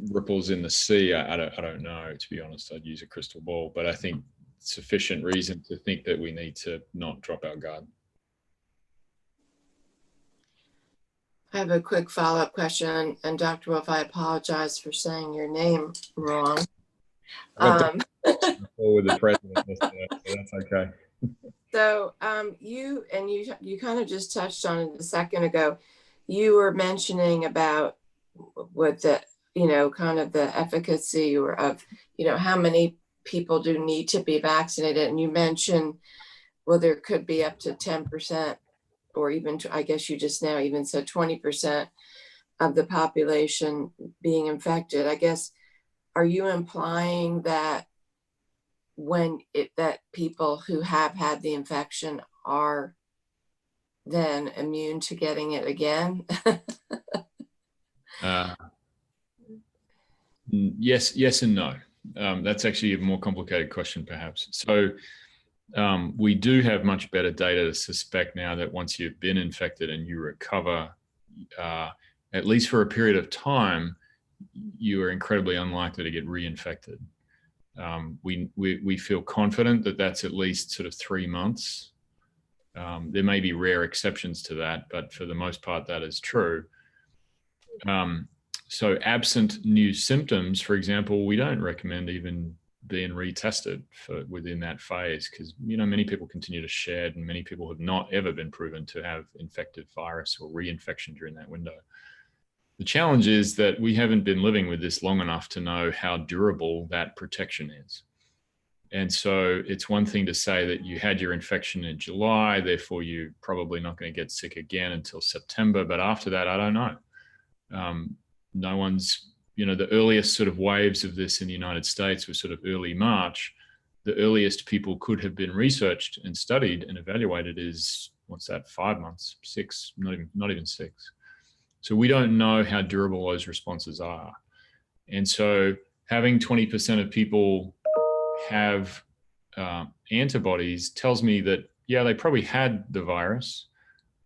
ripples in the sea, I don't know, to be honest. I'd use a crystal ball, but I think sufficient reason to think that we need to not drop our guard. I have a quick follow-up question, and Dr. Wolf, I apologize for saying your name wrong. With the president yesterday, so that's okay. So you kind of just touched on it a second ago. You were mentioning about what the kind of the efficacy or of how many people do need to be vaccinated, and you mentioned, well, there could be up to 10%, or even I guess you just now even said 20% of the population being infected. I guess, are you implying that that people who have had the infection are then immune to getting it again? Yes and no. That's actually a more complicated question, perhaps. So we do have much better data to suspect now that once you've been infected and you recover, at least for a period of time, you are incredibly unlikely to get reinfected. We feel confident that that's at least sort of 3 months. There may be rare exceptions to that, but for the most part, that is true. So absent new symptoms, for example, we don't recommend even being retested within that phase, because many people continue to shed, and many people have not ever been proven to have infected virus or reinfection during that window. The challenge is that we haven't been living with this long enough to know how durable that protection is. And so it's one thing to say that you had your infection in July, therefore you're probably not going to get sick again until September. But after that, I don't know. No one's, the earliest sort of waves of this in the United States were sort of early March. The earliest people could have been researched and studied and evaluated is, 5 months, 6, not even 6. So we don't know how durable those responses are. And so having 20% of people have antibodies tells me that, yeah, they probably had the virus.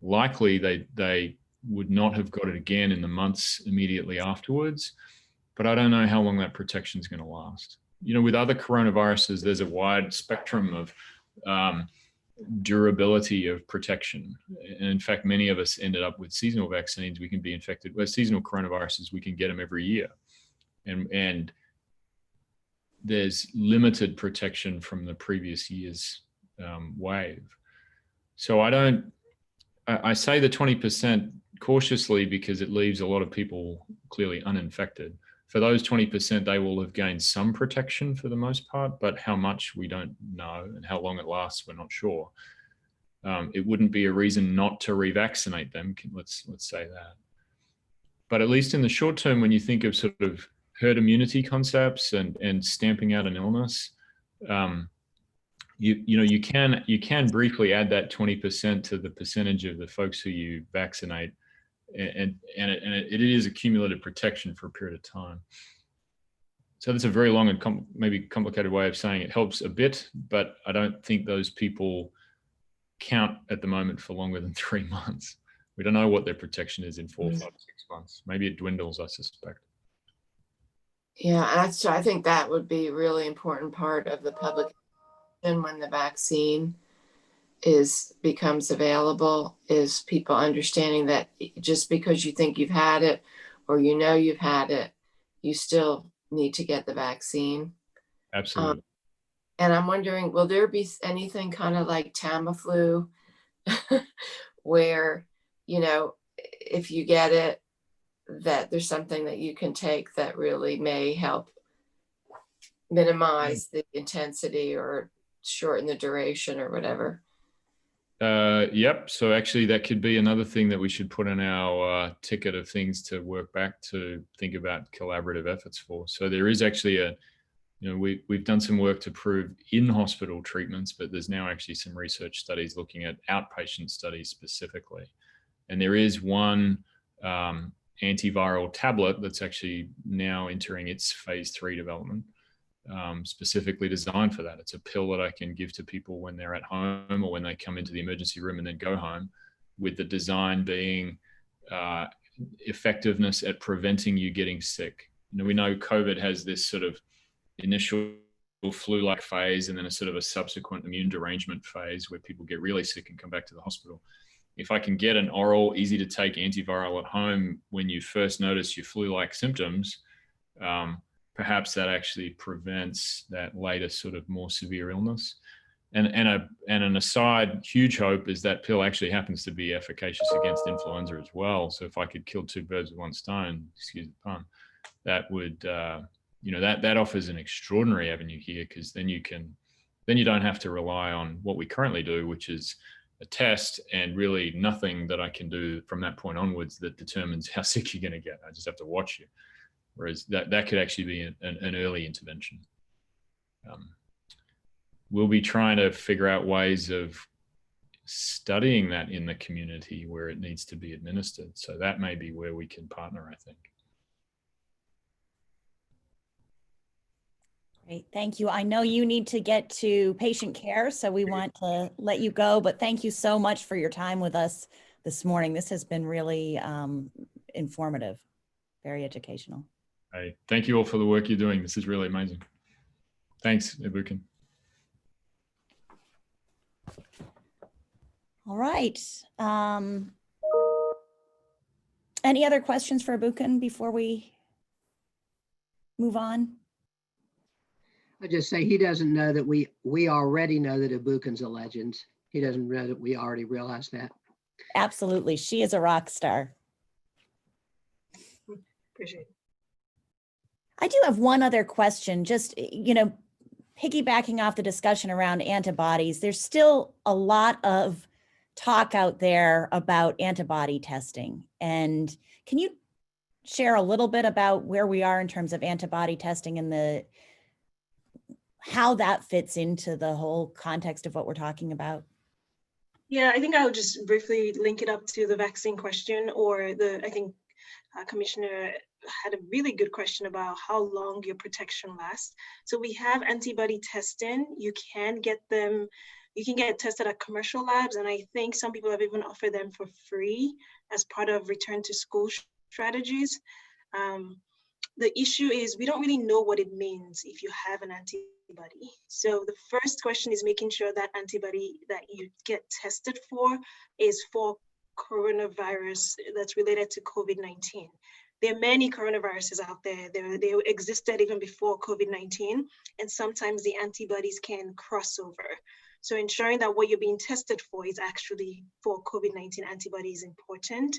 Likely they would not have got it again in the months immediately afterwards, but I don't know how long that protection is going to last. With other coronaviruses, there's a wide spectrum of durability of protection. And in fact, many of us ended up with seasonal vaccines. We can be infected with seasonal coronaviruses. We can get them every year. And there's limited protection from the previous year's wave. So I say the 20% cautiously because it leaves a lot of people clearly uninfected. For those 20%, they will have gained some protection for the most part, but how much we don't know, and how long it lasts, we're not sure. It wouldn't be a reason not to revaccinate them. Let's say that. But at least in the short term, when you think of sort of herd immunity concepts and stamping out an illness, you can briefly add that 20% to the percentage of the folks who you vaccinate, and it is a cumulative protection for a period of time. So that's a very long and maybe complicated way of saying it helps a bit, but I don't think those people count at the moment for longer than 3 months. We don't know what their protection is in 4, 5, 6 months. Maybe it dwindles, I suspect. Yeah, I think that would be a really important part of the public when the vaccine becomes available, is people understanding that just because you think you've had it or you've had it, you still need to get the vaccine. Absolutely. And I'm wondering, will there be anything kind of like Tamiflu where, if you get it, that there's something that you can take that really may help minimize the intensity or shorten the duration or whatever? Yep. So actually that could be another thing that we should put in our ticket of things to work back to think about collaborative efforts for. So there is actually we've done some work to prove in-hospital treatments, but there's now actually some research studies looking at outpatient studies specifically. And there is one antiviral tablet that's actually now entering its phase 3 development, specifically designed for that. It's a pill that I can give to people when they're at home or when they come into the emergency room and then go home, with the design being effectiveness at preventing you getting sick. We know COVID has this sort of initial flu-like phase and then a sort of a subsequent immune derangement phase where people get really sick and come back to the hospital. If I can get an oral, easy to take antiviral at home when you first notice your flu-like symptoms, perhaps that actually prevents that later sort of more severe illness. And an aside, huge hope is that pill actually happens to be efficacious against influenza as well. So if I could kill 2 birds with 1 stone, excuse the pun, that would, that offers an extraordinary avenue here, because then you don't have to rely on what we currently do, which is a test and really nothing that I can do from that point onwards that determines how sick you're going to get. I just have to watch you. Whereas that could actually be an early intervention. We'll be trying to figure out ways of studying that in the community where it needs to be administered. So that may be where we can partner, I think. Great, thank you. I know you need to get to patient care, so we want to let you go, but thank you so much for your time with us this morning. This has been really informative, very educational. Hey, thank you all for the work you're doing. This is really amazing. Thanks, Ibukun. All right. Any other questions for Ibukun before we move on? I just say he doesn't know that we already know that Ibukun's a legend. He doesn't know that we already realized that. Absolutely. She is a rock star. Appreciate it. I do have one other question, just, piggybacking off the discussion around antibodies. There's still a lot of talk out there about antibody testing. And can you share a little bit about where we are in terms of antibody testing and how that fits into the whole context of what we're talking about? Yeah, I think I would just briefly link it up to the vaccine question, or I think Commissioner had a really good question about how long your protection lasts. So we have antibody testing. You can get tested at commercial labs, and I think some people have even offered them for free as part of return to school strategies. The issue is we don't really know what it means if you have an antibody. So the first question is making sure that antibody that you get tested for is for coronavirus that's related to COVID-19. There are many coronaviruses out there. They existed even before COVID-19, and sometimes the antibodies can cross over. So ensuring that what you're being tested for is actually for COVID-19 antibody is important.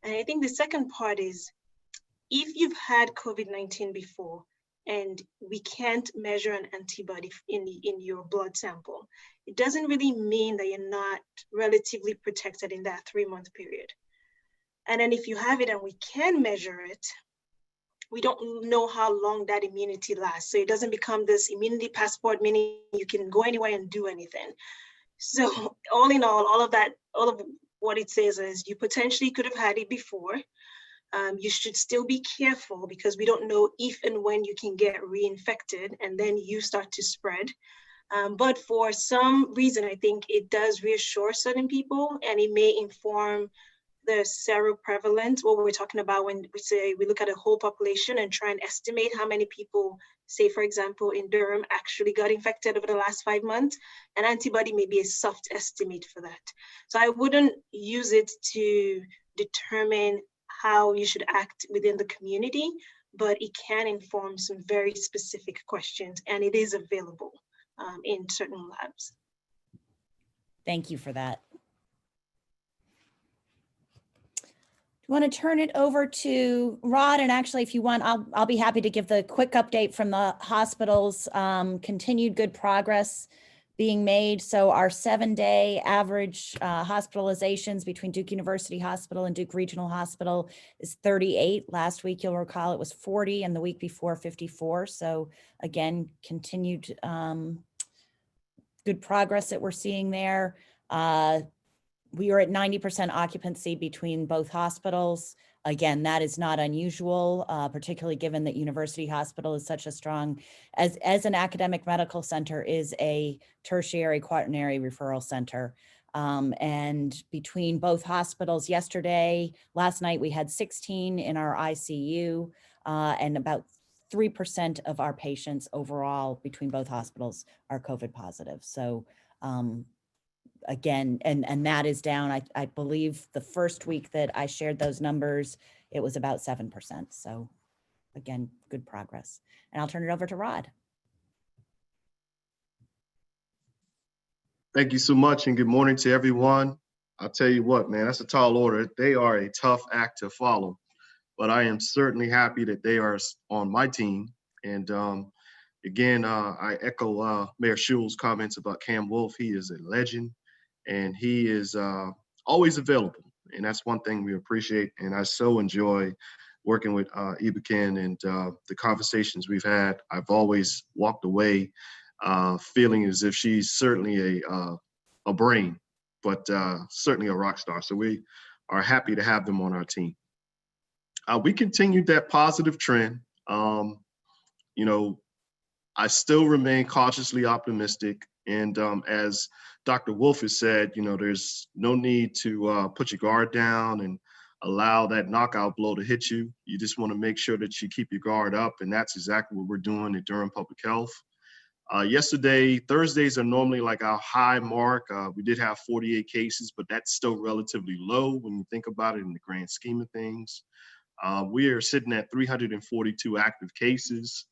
And I think the second part is, if you've had COVID-19 before and we can't measure an antibody in your blood sample, it doesn't really mean that you're not relatively protected in that 3-month period. And then if you have it and we can measure it, we don't know how long that immunity lasts. So it doesn't become this immunity passport, meaning you can go anywhere and do anything. So all in all of that, all of what it says is you potentially could have had it before. You should still be careful because we don't know if and when you can get reinfected and then you start to spread. But for some reason, I think it does reassure certain people, and it may inform the seroprevalent, what we're talking about when we say we look at a whole population and try and estimate how many people, say, for example, in Durham actually got infected over the last 5 months. An antibody may be a soft estimate for that. So I wouldn't use it to determine how you should act within the community, but it can inform some very specific questions, and it is available in certain labs. Thank you for that. I want to turn it over to Rod, and actually, if you want, I'll be happy to give the quick update from the hospitals. Continued good progress being made. So our 7-day average hospitalizations between Duke University Hospital and Duke Regional Hospital is 38. Last week, you'll recall it was 40, and the week before 54. So again, continued good progress that we're seeing there. We are at 90% occupancy between both hospitals. Again, that is not unusual, particularly given that University Hospital is such a strong, as an academic medical center, is a tertiary quaternary referral center. And between both hospitals last night we had 16 in our ICU, and about 3% of our patients overall between both hospitals are COVID positive. So again, and that is down. I believe the first week that I shared those numbers, it was about 7%. So again, good progress. And I'll turn it over to Rod. Thank you so much, and good morning to everyone. I'll tell you what, man, that's a tall order. They are a tough act to follow, but I am certainly happy that they are on my team. And again, I echo Mayor Schull's comments about Cam Wolf. He is a legend, and he is always available. And that's one thing we appreciate. And I so enjoy working with Ibukun and the conversations we've had. I've always walked away feeling as if she's certainly a brain, but certainly a rock star. So we are happy to have them on our team. We continued that positive trend. You know, I still remain cautiously optimistic. And as Dr. Wolf has said, you know, there's no need to put your guard down and allow that knockout blow to hit you. You just want to make sure that you keep your guard up. And that's exactly what we're doing at Durham Public Health. Thursdays are normally like our high mark. We did have 48 cases, but that's still relatively low when you think about it in the grand scheme of things. We are sitting at 342 active cases.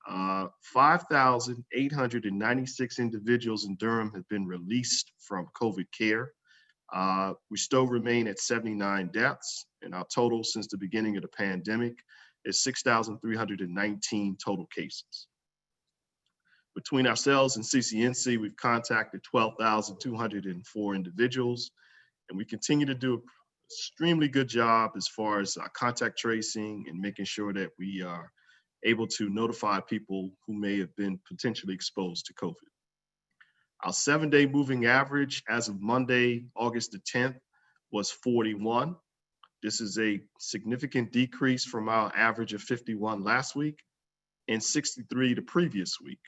5,896 individuals in Durham have been released from COVID care. We still remain at 79 deaths, and our total since the beginning of the pandemic is 6,319 total cases. Between ourselves and CCNC, we've contacted 12,204 individuals, and we continue to do an extremely good job as far as contact tracing and making sure that we are able to notify people who may have been potentially exposed to COVID. Our 7-day moving average as of Monday, August the 10th, was 41. This is a significant decrease from our average of 51 last week and 63 the previous week.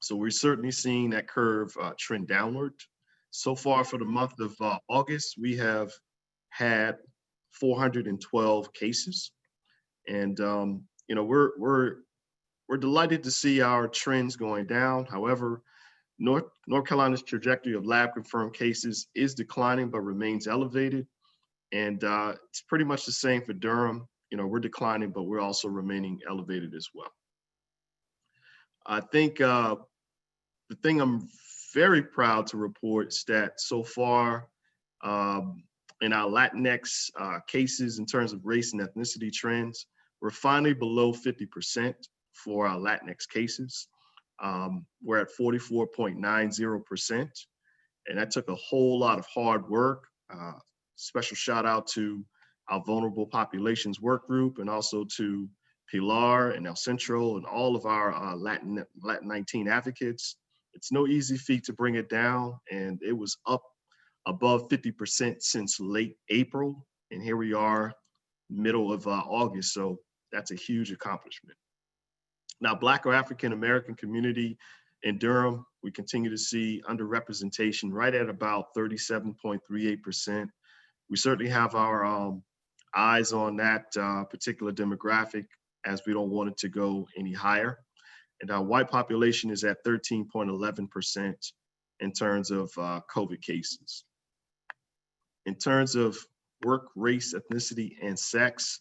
So we're certainly seeing that curve trend downward. So far for the month of August, we have had 412 cases. And you know, we're delighted to see our trends going down. However, North Carolina's trajectory of lab confirmed cases is declining but remains elevated. And it's pretty much the same for Durham. You know, we're declining, but we're also remaining elevated as well. I think the thing I'm very proud to report is that so far in our Latinx cases in terms of race and ethnicity trends, we're finally below 50% for our Latinx cases. We're at 44.90%, and that took a whole lot of hard work. Special shout out to our vulnerable populations work group, and also to Pilar and El Centro and all of our Latin 19 advocates. It's no easy feat to bring it down, and it was up above 50% since late April, and here we are, middle of August, so that's a huge accomplishment. Now, Black or African American community in Durham, we continue to see underrepresentation right at about 37.38%. We certainly have our eyes on that particular demographic, as we don't want it to go any higher. And our white population is at 13.11% in terms of COVID cases. In terms of work, race, ethnicity, and sex,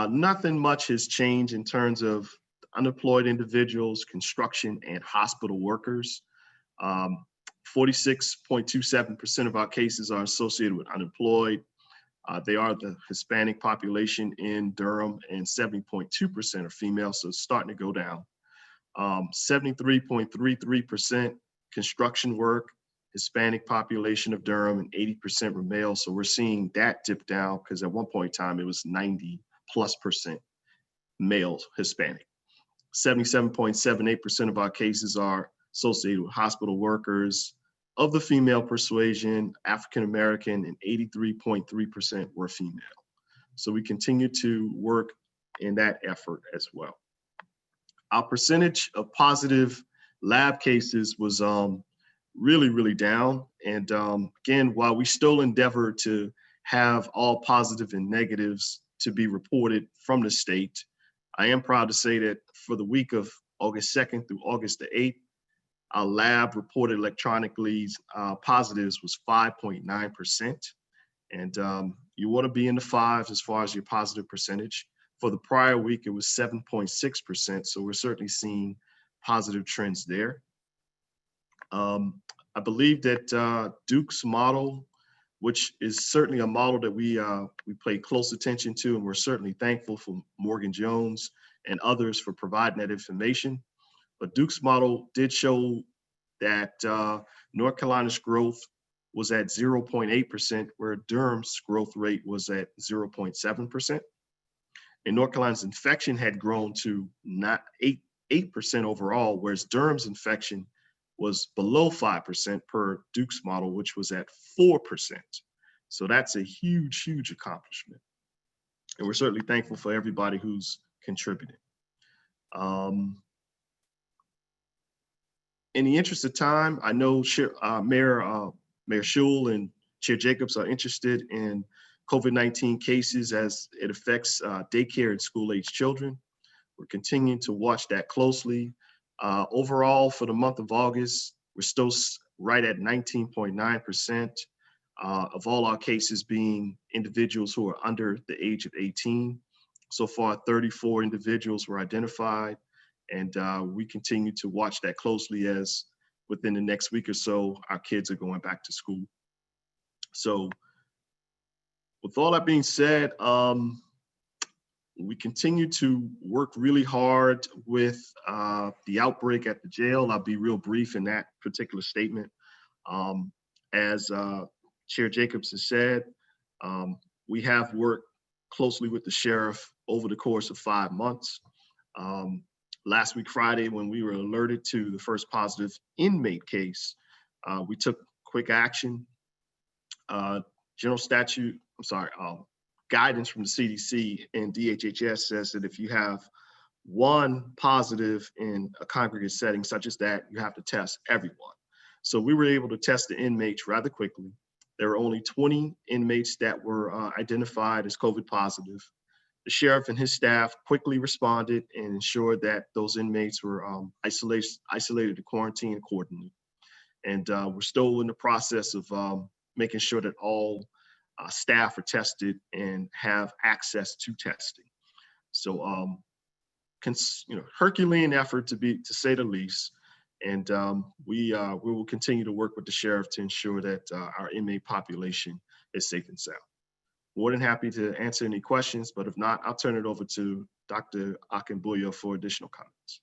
nothing much has changed in terms of unemployed individuals, construction, and hospital workers. 46.27% of our cases are associated with unemployed. They are the Hispanic population in Durham, and 70.2% are female, so it's starting to go down. 73.33% construction work, Hispanic population of Durham, and 80% were male. So we're seeing that dip down, because at one point in time it was 90+% male Hispanic. 77.78% of our cases are associated with hospital workers of the female persuasion, African American, and 83.3% were female. So we continue to work in that effort as well. Our percentage of positive lab cases was really down. And again, while we still endeavor to have all positive and negatives to be reported from the state, I am proud to say that for the week of August 2nd through August the 8th, our lab reported electronically positives was 5.9%. And you want to be in the fives as far as your positive percentage. For the prior week, it was 7.6%. So we're certainly seeing positive trends there. I believe that Duke's model, which is certainly a model that we pay close attention to, and we're certainly thankful for Morgan Jones and others for providing that information. But Duke's model did show that North Carolina's growth was at 0.8%, where Durham's growth rate was at 0.7%. And North Carolina's infection had grown to not 8% overall, whereas Durham's infection was below 5% per Duke's model, which was at 4%. So that's a huge accomplishment. And we're certainly thankful for everybody who's contributed. In the interest of time, I know Mayor Schul and Chair Jacobs are interested in COVID-19 cases as it affects daycare and school-age children. We're continuing to watch that closely. Overall, for the month of August, we're still right at 19.9% of all our cases being individuals who are under the age of 18. So far, 34 individuals were identified, and we continue to watch that closely as within the next week or so, our kids are going back to school. So with all that being said, we continue to work really hard with the outbreak at the jail. I'll be real brief in that particular statement. As Chair Jacobs has said, we have worked closely with the sheriff over the course of 5 months. Last week, Friday, when we were alerted to the first positive inmate case, we took quick action. Guidance from the CDC and DHHS says that if you have one positive in a congregate setting such as that, you have to test everyone. So we were able to test the inmates rather quickly. There were only 20 inmates that were identified as COVID positive. The sheriff and his staff quickly responded and ensured that those inmates were isolated to quarantine accordingly. And we're still in the process of making sure that all staff are tested and have access to testing. So, Herculean effort to say the least. And we will continue to work with the sheriff to ensure that our inmate population is safe and sound. More than happy to answer any questions, but if not, I'll turn it over to Dr. Akinboyo for additional comments.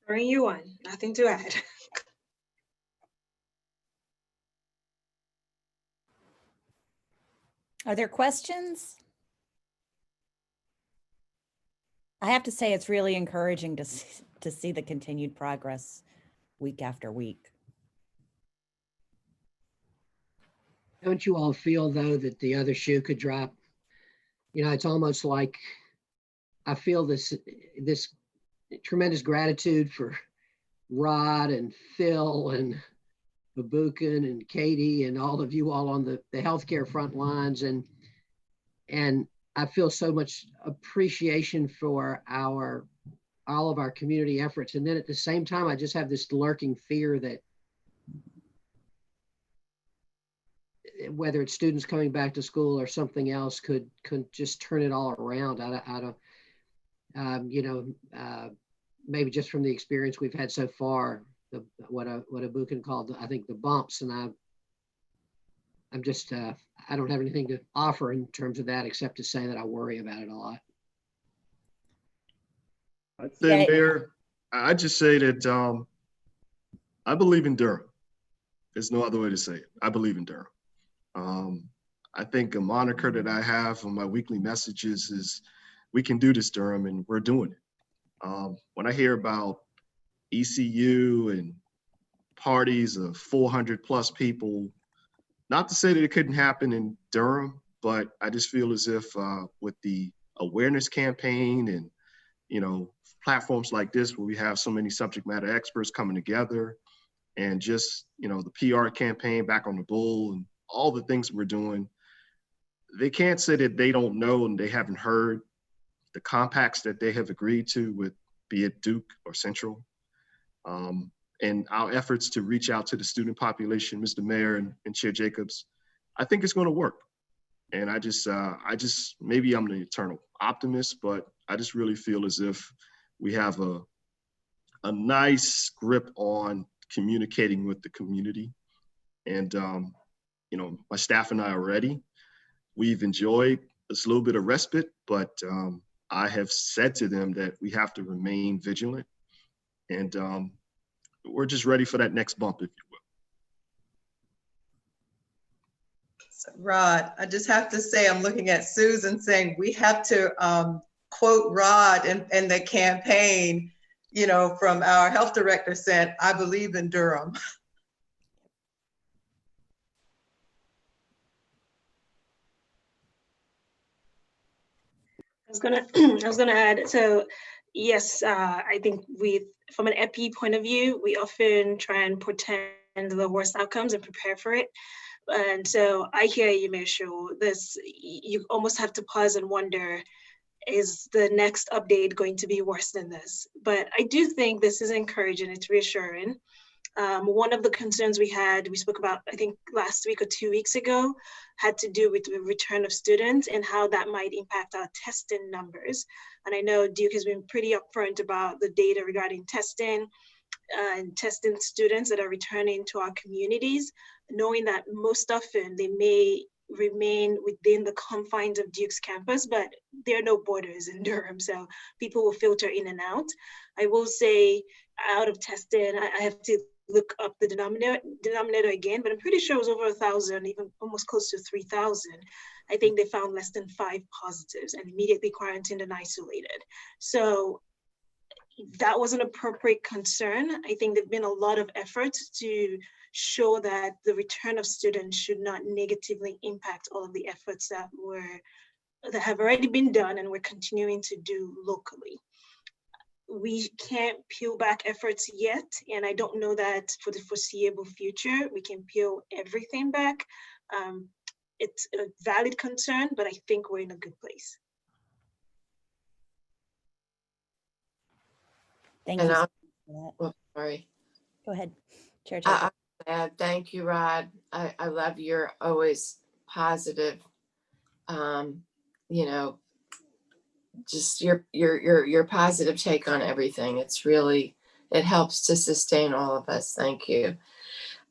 Throwing you on, nothing to add. Are there questions? I have to say, it's really encouraging to see the continued progress week after week. Don't you all feel, though, that the other shoe could drop? You know, it's almost like I feel this tremendous gratitude for Rod and Phil and Ibukun and Katie and all of you all on the healthcare front lines. And I feel so much appreciation for all of our community efforts. And then at the same time, I just have this lurking fear that whether it's students coming back to school or something else could just turn it all around. I don't, maybe just from the experience we've had so far, what Ibukun called, I think, the bumps. And I'm just, I don't have anything to offer in terms of that, except to say that I worry about it a lot. I'd say, Mayor, I'd just say that I believe in Durham. There's no other way to say it. I believe in Durham. I think a moniker that I have on my weekly messages is, we can do this, Durham, and we're doing it. When I hear about ECU and parties of 400 plus people, not to say that it couldn't happen in Durham, but I just feel as if with the awareness campaign and, platforms like this, where we have so many subject matter experts coming together, and just, the PR campaign back on the Bull and all the things we're doing, they can't say that they don't know and they haven't heard the compacts that they have agreed to with, be it Duke or Central. And our efforts to reach out to the student population, Mr. Mayor and Chair Jacobs, I think it's going to work. And I just, maybe I'm the eternal optimist, but I just really feel as if we have a nice grip on communicating with the community. And, my staff and I are ready. We've enjoyed this little bit of respite, but I have said to them that we have to remain vigilant. And we're just ready for that next bump, if you will. So, Rod, I just have to say, I'm looking at Susan saying we have to quote Rod in the campaign, from our health director said, I believe in Durham. I was gonna add, so yes, I think from an epi point of view, we often try and portend the worst outcomes and prepare for it. And so I hear you, Mayor Shaw, you almost have to pause and wonder, is the next update going to be worse than this? But I do think this is encouraging, it's reassuring. One of the concerns we spoke about, I think last week or 2 weeks ago, had to do with the return of students and how that might impact our testing numbers. And I know Duke has been pretty upfront about the data regarding testing and testing students that are returning to our communities, knowing that most often they may remain within the confines of Duke's campus, but there are no borders in Durham, so people will filter in and out. I will say, out of testing, I have to look up the denominator again, but I'm pretty sure it was over 1,000, even almost close to 3,000. I think they found less than 5 positives and immediately quarantined and isolated. So that was an appropriate concern. I think there've been a lot of efforts to show that the return of students should not negatively impact all of the efforts that have already been done and we're continuing to do locally. We can't peel back efforts yet, and I don't know that for the foreseeable future we can peel everything back. It's a valid concern, but I think we're in a good place. Thank you. Sorry. Go ahead, Chair Jacob. Thank you, Rod. I love your always positive, just your positive take on everything. It helps to sustain all of us. Thank you.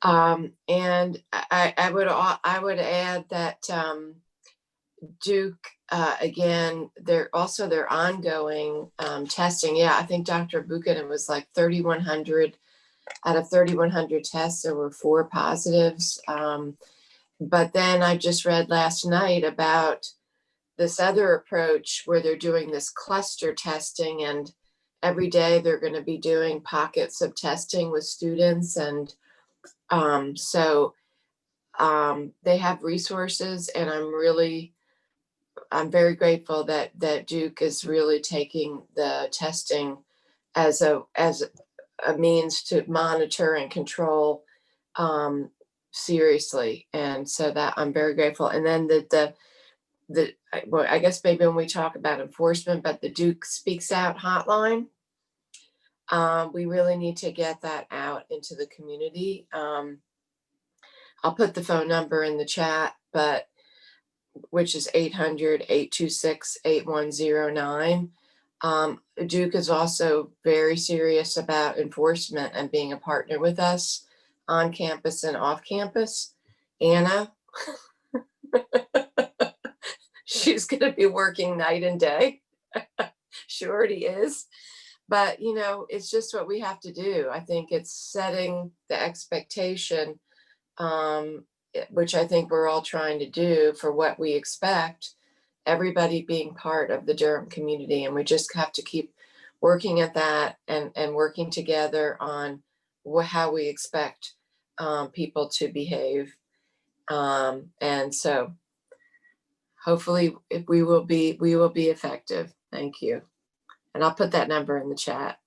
And I would add that Duke, again, their ongoing testing. Yeah, I think Dr. Ibukun, it was like 3,100 out of 3,100 tests, there were 4 positives. But then I just read last night about this other approach where they're doing this cluster testing, and every day they're going to be doing pockets of testing with students. And they have resources, and I'm very grateful that Duke is really taking the testing as a means to monitor and control seriously. And so that I'm very grateful. And then well, I guess maybe when we talk about enforcement, but the Duke Speaks Out hotline, we really need to get that out into the community. I'll put the phone number in the chat, which is 800-826-8109. Duke is also very serious about enforcement and being a partner with us on campus and off campus. Anna, she's going to be working night and day. She already is. But, it's just what we have to do. I think it's setting the expectation, which I think we're all trying to do for what we expect, everybody being part of the Durham community. And we just have to keep working at that and working together on how we expect people to behave. And so hopefully we will be effective. Thank you. And I'll put that number in the chat.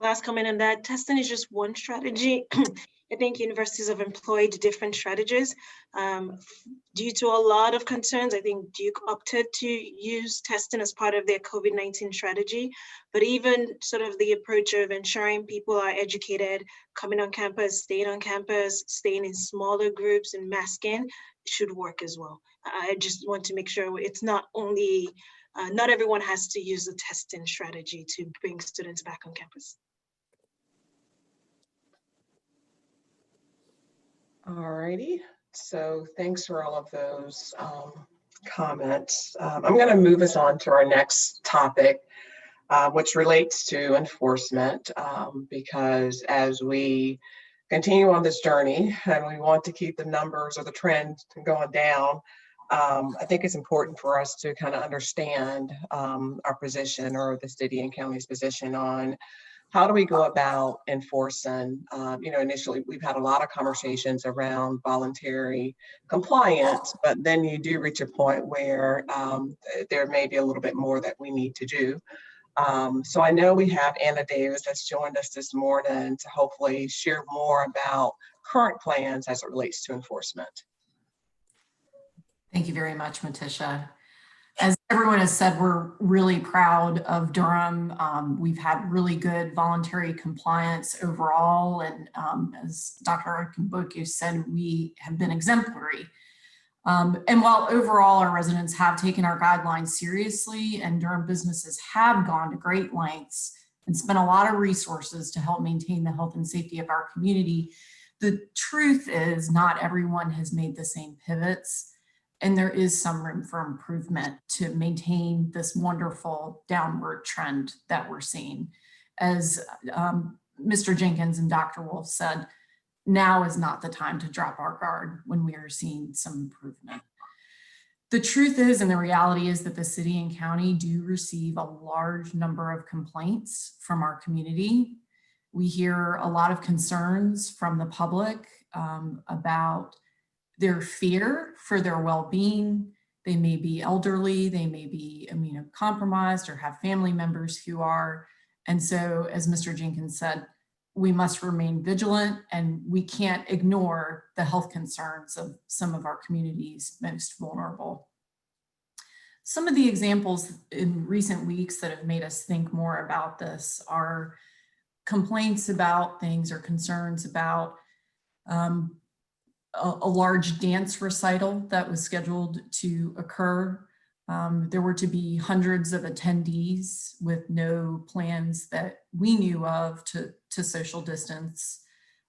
Last comment on that, testing is just one strategy. I think universities have employed different strategies. Due to a lot of concerns, I think Duke opted to use testing as part of their COVID-19 strategy. But even sort of the approach of ensuring people are educated, coming on campus, staying in smaller groups and masking should work as well. I just want to make sure it's not only, not everyone has to use the testing strategy to bring students back on campus. All righty, so thanks for all of those comments. I'm going to move us on to our next topic, which relates to enforcement, because as we continue on this journey and we want to keep the numbers or the trend going down, I think it's important for us to kind of understand our position, or the city and county's position, on how do we go about enforcing. Initially we've had a lot of conversations around voluntary compliance, but then you do reach a point where there may be a little bit more that we need to do. So I know we have Anna Davis that's joined us this morning to hopefully share more about current plans as it relates to enforcement. Thank you very much, Maticia. As everyone has said, we're really proud of Durham. We've had really good voluntary compliance overall. And as Dr. Akinboyo said, we have been exemplary. And while overall our residents have taken our guidelines seriously, and Durham businesses have gone to great lengths and spent a lot of resources to help maintain the health and safety of our community, the truth is not everyone has made the same pivots. And there is some room for improvement to maintain this wonderful downward trend that we're seeing. As Mr. Jenkins and Dr. Wolf said, now is not the time to drop our guard when we are seeing some improvement. The truth is, and the reality is, that the city and county do receive a large number of complaints from our community. We hear a lot of concerns from the public about their fear for their well-being. They may be elderly, they may be immunocompromised or have family members who are. And so, as Mr. Jenkins said, we must remain vigilant, and we can't ignore the health concerns of some of our community's most vulnerable. Some of the examples in recent weeks that have made us think more about this are complaints about things or concerns about a large dance recital that was scheduled to occur. There were to be hundreds of attendees with no plans that we knew of to social distance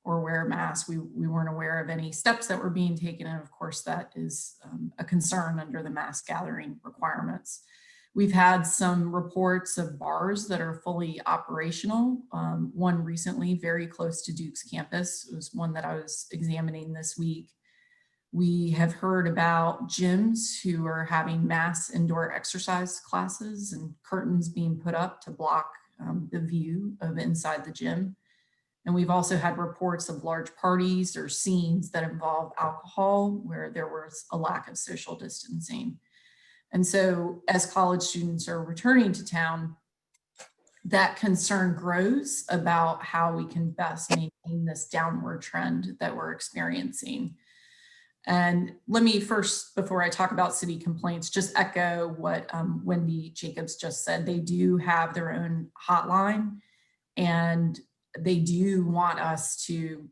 or wear masks. We weren't aware of any steps that were being taken. And of course, that is a concern under the mask gathering requirements. We've had some reports of bars that are fully operational. One recently very close to Duke's campus. It was one that I was examining this week. We have heard about gyms who are having mass indoor exercise classes and curtains being put up to block the view of inside the gym. And we've also had reports of large parties or scenes that involve alcohol where there was a lack of social distancing. And so as college students are returning to town, that concern grows about how we can best maintain this downward trend that we're experiencing. And let me first, before I talk about city complaints, just echo what Wendy Jacobs just said. They do have their own hotline, and they do want us to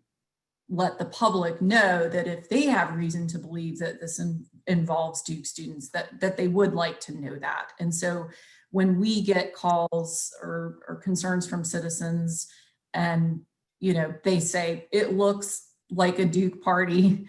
let the public know that if they have reason to believe that this involves Duke students, that they would like to know that. And so when we get calls or concerns from citizens and, you know, they say it looks like a Duke party,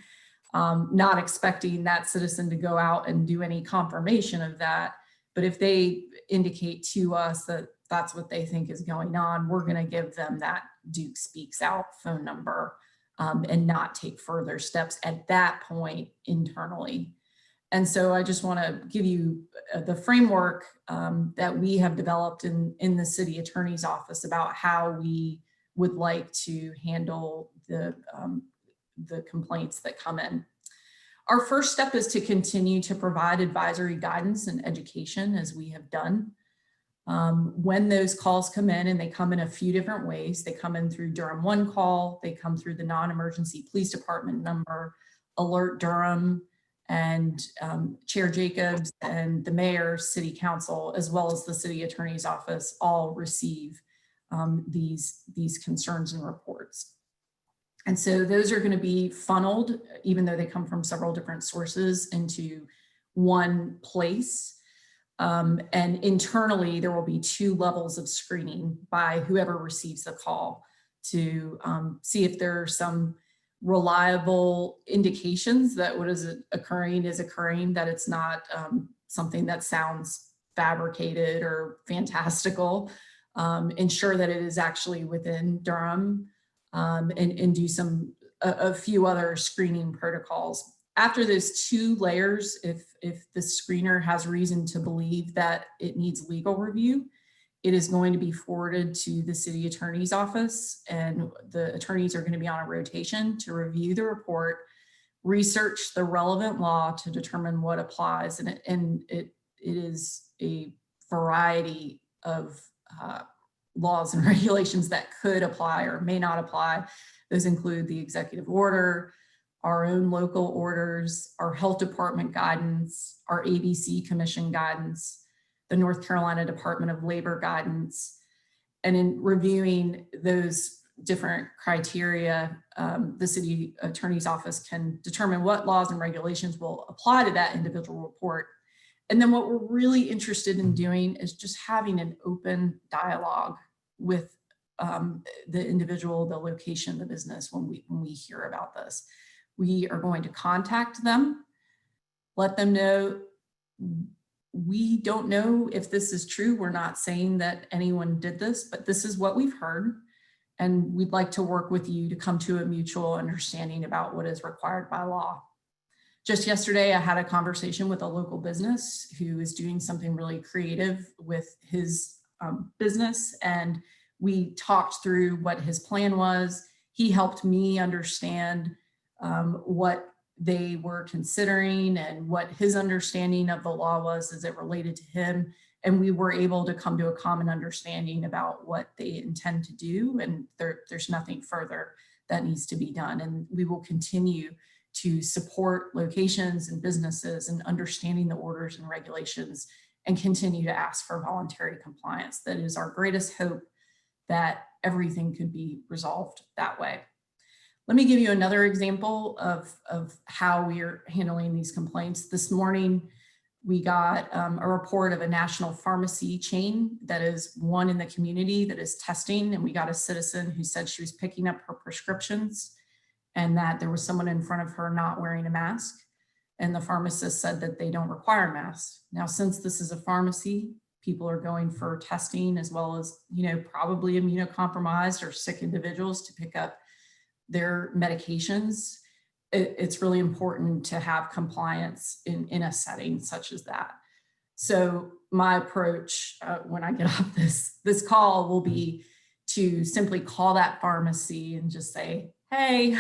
not expecting that citizen to go out and do any confirmation of that. But if they indicate to us that that's what they think is going on, we're going to give them that Duke Speaks Out phone number and not take further steps at that point internally. And so I just want to give you the framework that we have developed in the city attorney's office about how we would like to handle the complaints that come in. Our first step is to continue to provide advisory guidance and education as we have done. When those calls come in, and they come in a few different ways, they come in through Durham 1 call, they come through the non-emergency police department number, Alert Durham, and Chair Jacobs and the mayor, city council, as well as the city attorney's office, all receive these concerns and reports. And so those are going to be funneled, even though they come from several different sources, into one place. And internally, there will be 2 levels of screening by whoever receives the call to see if there are some reliable indications that what is occurring, that it's not something that sounds fabricated or fantastical. Ensure that it is actually within Durham, and do a few other screening protocols. After those 2 layers, if the screener has reason to believe that it needs legal review, it is going to be forwarded to the city attorney's office, and the attorneys are going to be on a rotation to review the report, research the relevant law to determine what applies. And it is a variety of laws and regulations that could apply or may not apply. Those include the executive order, our own local orders, our health department guidance, our ABC Commission guidance, the North Carolina Department of Labor guidance. And in reviewing those different criteria, the city attorney's office can determine what laws and regulations will apply to that individual report. And then what we're really interested in doing is just having an open dialogue with the individual, the location, the business when we hear about this. We are going to contact them, let them know we don't know if this is true. We're not saying that anyone did this, but this is what we've heard. And we'd like to work with you to come to a mutual understanding about what is required by law. Just yesterday, I had a conversation with a local business who is doing something really creative with his business. And we talked through what his plan was. He helped me understand what they were considering and what his understanding of the law was as it related to him. And we were able to come to a common understanding about what they intend to do. And there's nothing further that needs to be done. And we will continue to support locations and businesses in understanding the orders and regulations and continue to ask for voluntary compliance. That is our greatest hope, that everything could be resolved that way. Let me give you another example of how we are handling these complaints. This morning, we got a report of a national pharmacy chain that is one in the community that is testing, and we got a citizen who said she was picking up her prescriptions and that there was someone in front of her not wearing a mask. and the pharmacist said that they don't require masks. Now, since this is a pharmacy, people are going for testing as well as, probably immunocompromised or sick individuals to pick up their medications. It's really important to have compliance in a setting such as that. So my approach when I get off this call will be to simply call that pharmacy and just say, hey,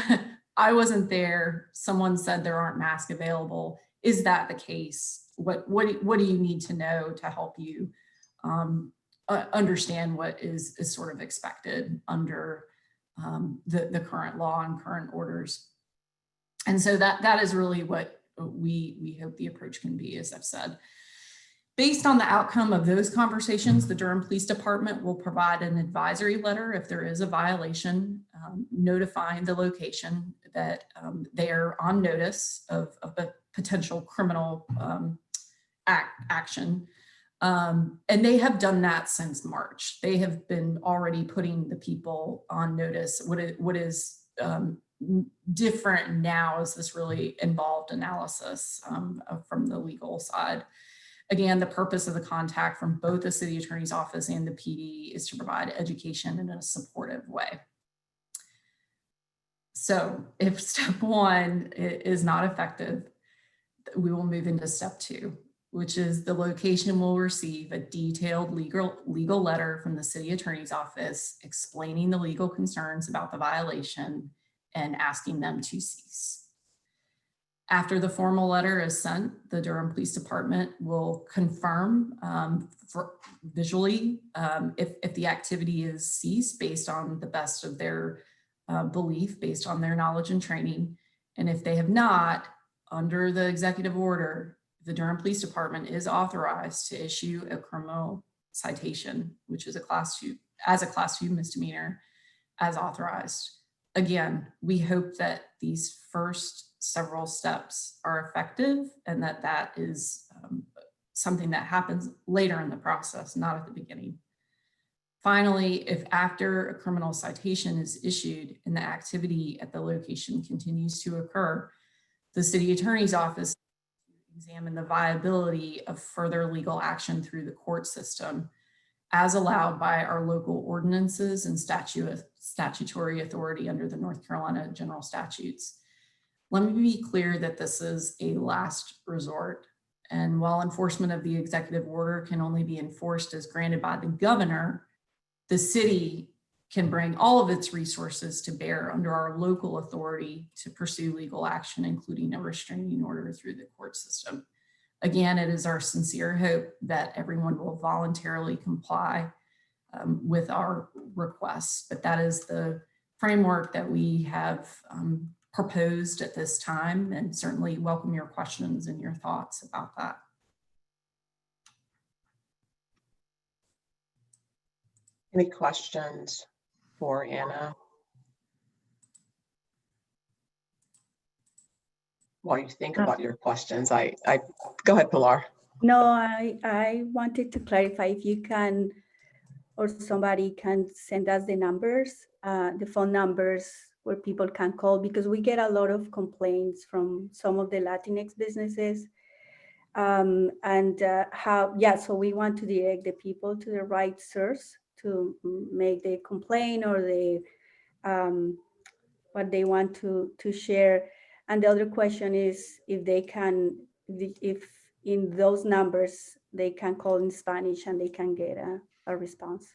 I wasn't there. Someone said there aren't masks available. Is that the case? What do you need to know to help you understand what is sort of expected under the current law and current orders? And so that is really what we hope the approach can be, as I've said. Based on the outcome of those conversations, the Durham Police Department will provide an advisory letter if there is a violation, notifying the location that they are on notice of a potential criminal action. And they have done that since March. They have been already putting the people on notice. What is different now is this really involved analysis from the legal side. Again, the purpose of the contact from both the city attorney's office and the PD is to provide education in a supportive way. So if step one is not effective, we will move into step two, which is the location will receive a detailed legal letter from the city attorney's office explaining the legal concerns about the violation and asking them to cease. After the formal letter is sent, the Durham Police Department will confirm visually if the activity is ceased based on the best of their belief, based on their knowledge and training. And if they have not, under the executive order, the Durham Police Department is authorized to issue a criminal citation, which is a class 2 misdemeanor, as authorized. Again, we hope that these first several steps are effective and that is something that happens later in the process, not at the beginning. Finally, if after a criminal citation is issued and the activity at the location continues to occur, the city attorney's office examine the viability of further legal action through the court system as allowed by our local ordinances and statutory authority under the North Carolina general statutes. Let me be clear that this is a last resort. And while enforcement of the executive order can only be enforced as granted by the governor, the city can bring all of its resources to bear under our local authority to pursue legal action, including a restraining order through the court system. Again, it is our sincere hope that everyone will voluntarily comply with our requests, but that is the framework that we have proposed at this time, and certainly welcome your questions and your thoughts about that. Any questions for Anna? While you think about your questions, I go ahead, Pilar. No, I wanted to clarify if you can, or somebody can send us the numbers, the phone numbers where people can call, because we get a lot of complaints from some of the Latinx businesses. So we want to direct the people to the right source to make the complaint or the what they want to share. And the other question is if they can, if in those numbers, they can call in Spanish and they can get a response.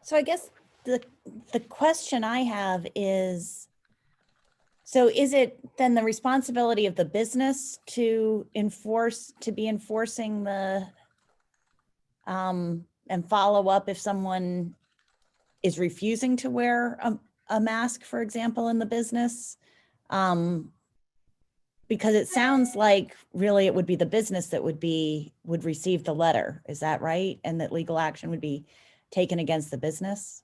So I guess the question I have is, so is it then the responsibility of the business to be enforcing the, and follow up if someone is refusing to wear a mask, for example, in the business? Because it sounds like really it would be the business that would receive the letter. Is that right? And that legal action would be taken against the business?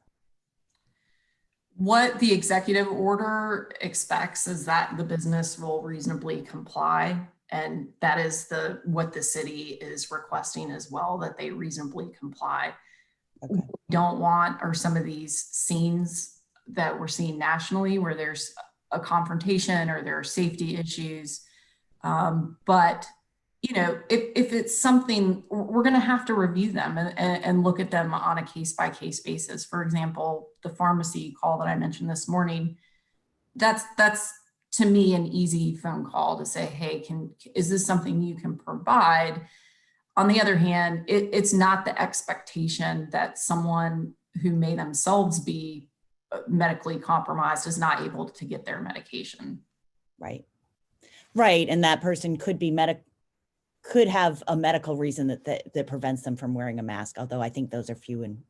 What the executive order expects is that the business will reasonably comply. And that is what the city is requesting as well, that they reasonably comply. Okay. What we don't want are some of these scenes that we're seeing nationally where there's a confrontation or there are safety issues. But you know, if it's something, we're going to have to review them and look at them on a case-by-case basis. For example, the pharmacy call that I mentioned this morning, that's to me an easy phone call to say, hey, is this something you can provide? On the other hand, it's not the expectation that someone who may themselves be medically compromised is not able to get their medication. Right. Right. And that person could have a medical reason that prevents them from wearing a mask, although I think those are few, and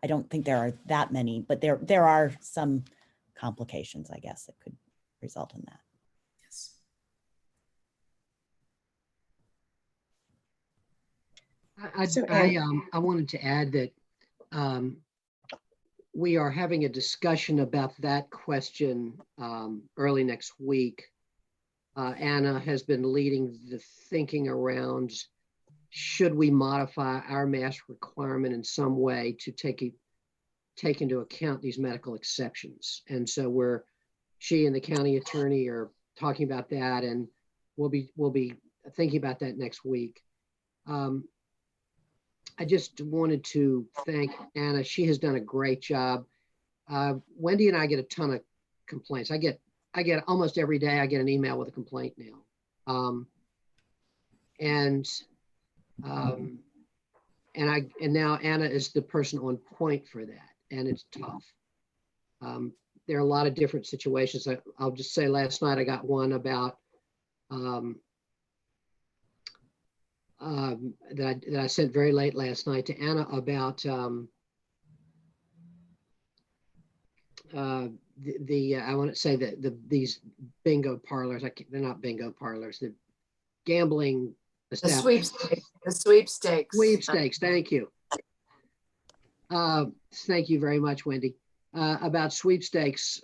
I don't think there are that many, but there are some complications, I guess, that could result in that. Yes. I wanted to add that we are having a discussion about that question early next week. Anna has been leading the thinking around, should we modify our mask requirement in some way to take into account these medical exceptions? And so she and the county attorney are talking about that, and we'll be thinking about that next week. I just wanted to thank Anna. She has done a great job. Wendy and I get a ton of complaints. I get almost every day, I get an email with a complaint now. And now Anna is the person on point for that, and it's tough. There are a lot of different situations. I'll just say last night I got one about that I sent very late last night to Anna about I want to say that these bingo parlors, they're not bingo parlors, they're gambling establishments. The sweepstakes. Sweepstakes, thank you. Thank you very much, Wendy. About sweepstakes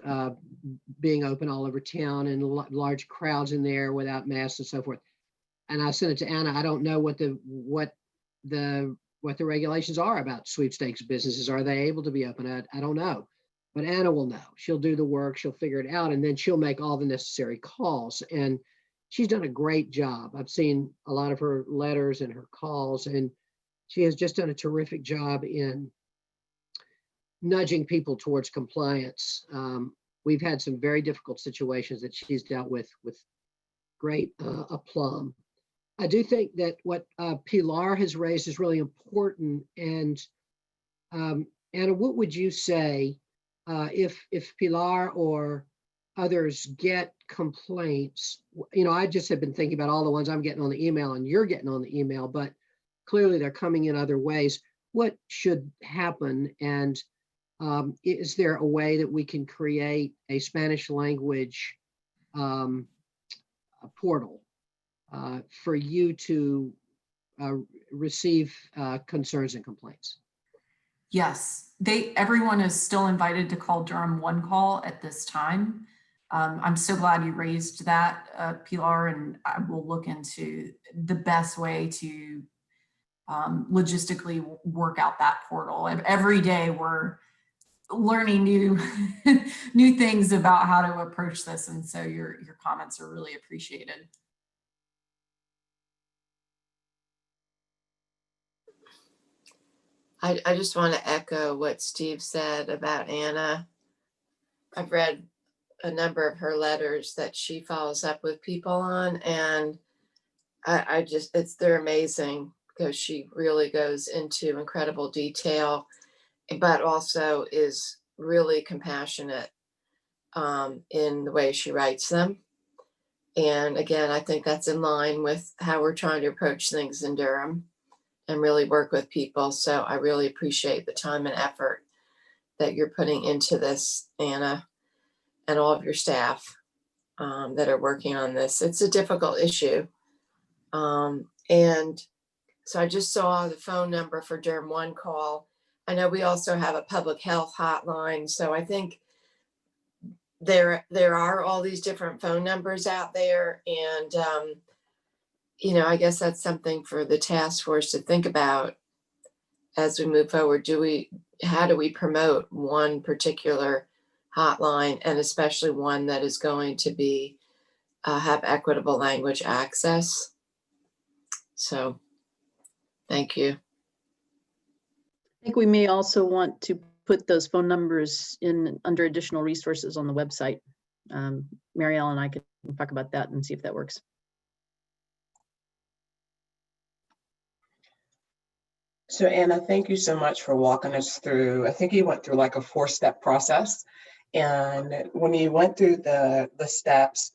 being open all over town and large crowds in there without masks and so forth. And I sent it to Anna. I don't know what the regulations are about sweepstakes businesses. Are they able to be open? I don't know. But Anna will know. She'll do the work, she'll figure it out, and then she'll make all the necessary calls. And she's done a great job. I've seen a lot of her letters and her calls, and she has just done a terrific job in nudging people towards compliance. We've had some very difficult situations that she's dealt with great aplomb. I do think that what Pilar has raised is really important. And Anna, what would you say if Pilar or others get complaints? You know, I just have been thinking about all the ones I'm getting on the email and you're getting on the email, but clearly they're coming in other ways. What should happen? And is there a way that we can create a Spanish language portal for you to receive concerns and complaints? Yes, everyone is still invited to call Durham One Call at this time. I'm so glad you raised that, Pilar, and I will look into the best way to logistically work out that portal. Every day we're learning new things about how to approach this, and so your comments are really appreciated. I just want to echo what Steve said about Anna. I've read a number of her letters that she follows up with people on, and they're amazing because she really goes into incredible detail, but also is really compassionate in the way she writes them. And again, I think that's in line with how we're trying to approach things in Durham and really work with people. So I really appreciate the time and effort that you're putting into this, Anna, and all of your staff that are working on this. It's a difficult issue. And so I just saw the phone number for Durham One Call. I know we also have a public health hotline. So I think there are all these different phone numbers out there. And, I guess that's something for the task force to think about as we move forward. How do we promote one particular hotline, and especially one that is going to be have equitable language access. So thank you. I think we may also want to put those phone numbers in under additional resources on the website. Mary Ellen and I can talk about that and see if that works. So Anna, thank you so much for walking us through. I think you went through like a 4-step process. And when you went through the steps,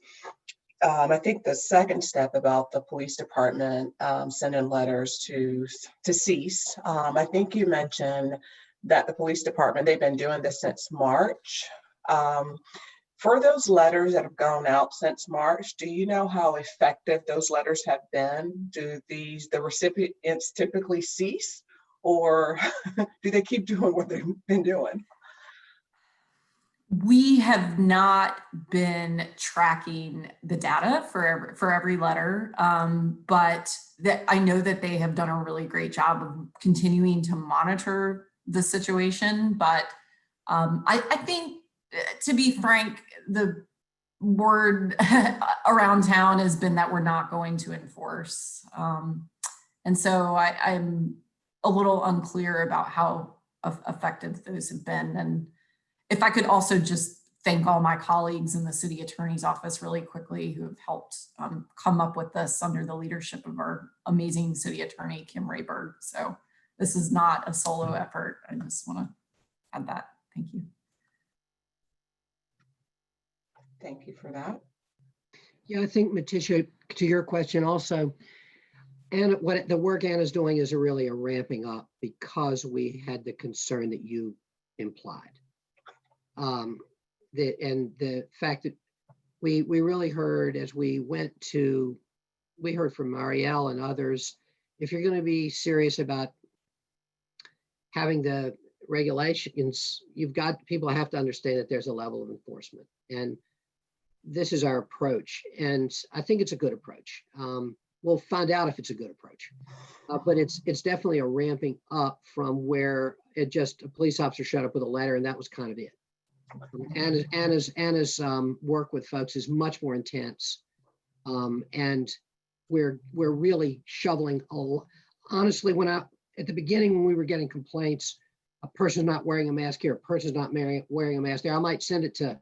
I think the second step about the police department sending letters to cease, I think you mentioned that the police department, they've been doing this since March. For those letters that have gone out since March, do you know how effective those letters have been? Do the recipients typically cease, or do they keep doing what they've been doing? We have not been tracking the data for every letter, but I know that they have done a really great job of continuing to monitor the situation. But I think, to be frank, the word around town has been that we're not going to enforce. And so I'm a little unclear about how effective those have been. And if I could also just thank all my colleagues in the city attorney's office really quickly who have helped come up with this under the leadership of our amazing city attorney, Kim Rayberg. So this is not a solo effort. I just want to add that. Thank you. Thank you for that. Yeah, I think, Maticia, to your question also, and what the work Anna's doing is really a ramping up because we had the concern that you implied. The fact that we really heard as we went to, we heard from Marielle and others, if you're going to be serious about having the regulations, people have to understand that there's a level of enforcement. And this is our approach. And I think it's a good approach. We'll find out if it's a good approach. But it's definitely a ramping up from where a police officer showed up with a letter and that was kind of it. Anna's work with folks is much more intense, and we're really shoveling. Honestly, at the beginning when we were getting complaints, a person's not wearing a mask here, a person's not wearing a mask there, I might send it to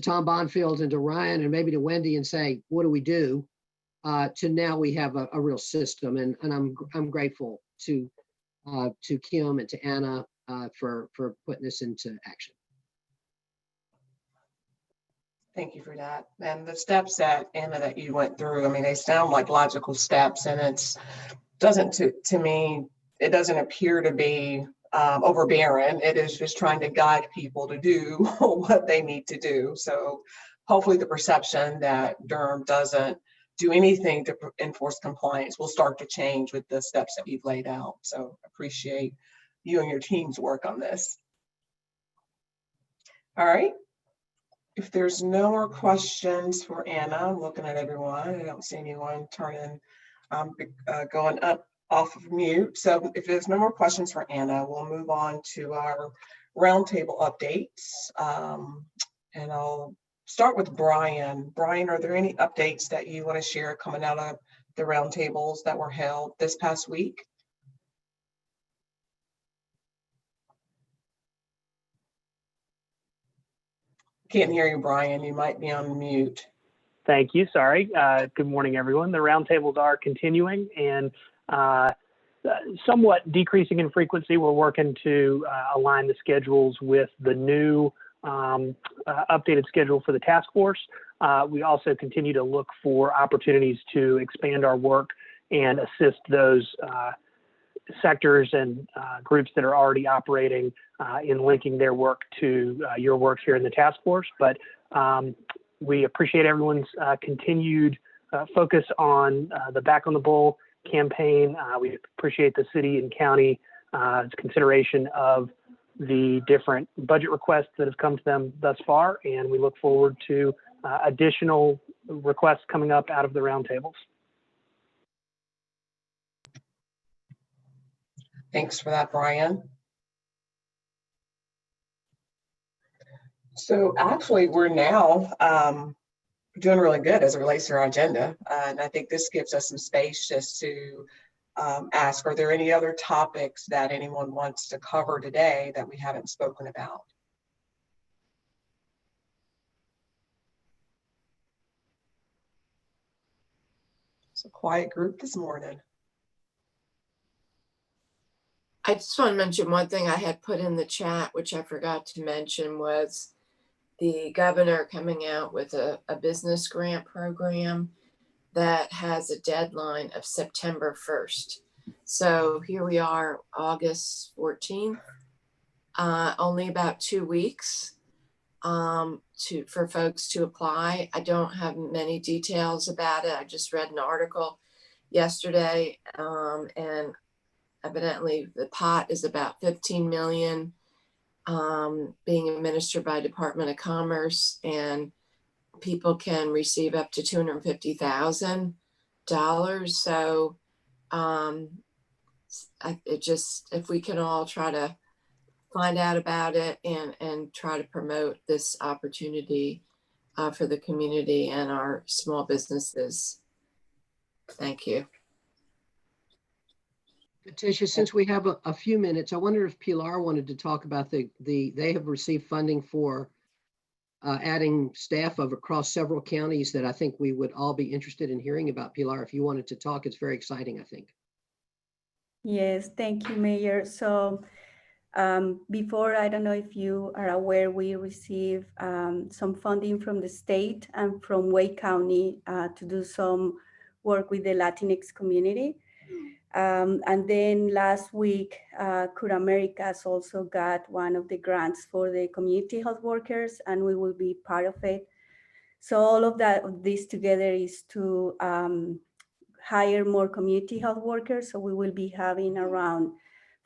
Tom Bonfield and to Ryan and maybe to Wendy and say, what do we do? To now we have a real system, and I'm grateful to Kim and to Anna for putting this into action. Thank you for that. And the steps that Anna that you went through, I mean, they sound like logical steps, and to me, it doesn't appear to be overbearing. It is just trying to guide people to do what they need to do. So hopefully the perception that Durham doesn't do anything to enforce compliance will start to change with the steps that you've laid out. So appreciate you and your team's work on this. All right. If there's no more questions for Anna, I'm looking at everyone. I don't see anyone going up off of mute. So if there's no more questions for Anna, we'll move on to our roundtable updates. And I'll start with Brian. Brian, are there any updates that you want to share coming out of the roundtables that were held this past week? Can't hear you, Brian. You might be on mute. Thank you. Sorry. Good morning, everyone. The roundtables are continuing and somewhat decreasing in frequency. We're working to align the schedules with the new updated schedule for the task force. We also continue to look for opportunities to expand our work and assist those sectors and groups that are already operating in linking their work to your work here in the task force. But we appreciate everyone's continued focus on the Back on the Bull campaign. We appreciate the city and county consideration of the different budget requests that have come to them thus far, and we look forward to additional requests coming up out of the roundtables. Thanks for that, Brian. So actually, we're now doing really good as it relates to our agenda. And I think this gives us some space just to ask, are there any other topics that anyone wants to cover today that we haven't spoken about? It's a quiet group this morning. I just want to mention one thing I had put in the chat, which I forgot to mention, was the governor coming out with a business grant program that has a deadline of September 1st. So here we are, August 14th, only about 2 weeks for folks to apply. I don't have many details about it. I just read an article yesterday, and evidently the pot is about 15 million being administered by Department of Commerce, and people can receive up to $250,000. So if we can all try to find out about it and try to promote this opportunity for the community and our small businesses. Thank you. Maticia, since we have a few minutes, I wonder if Pilar wanted to talk about they have received funding for adding staff across several counties that I think we would all be interested in hearing about. Pilar, if you wanted to talk, it's very exciting, I think. Yes, thank you, Mayor. So before, I don't know if you are aware, we received some funding from the state and from Wake County to do some work with the Latinx community. And then last week, Cura Americas also got one of the grants for the community health workers, and we will be part of it. So all of this together is to hire more community health workers. So we will be having around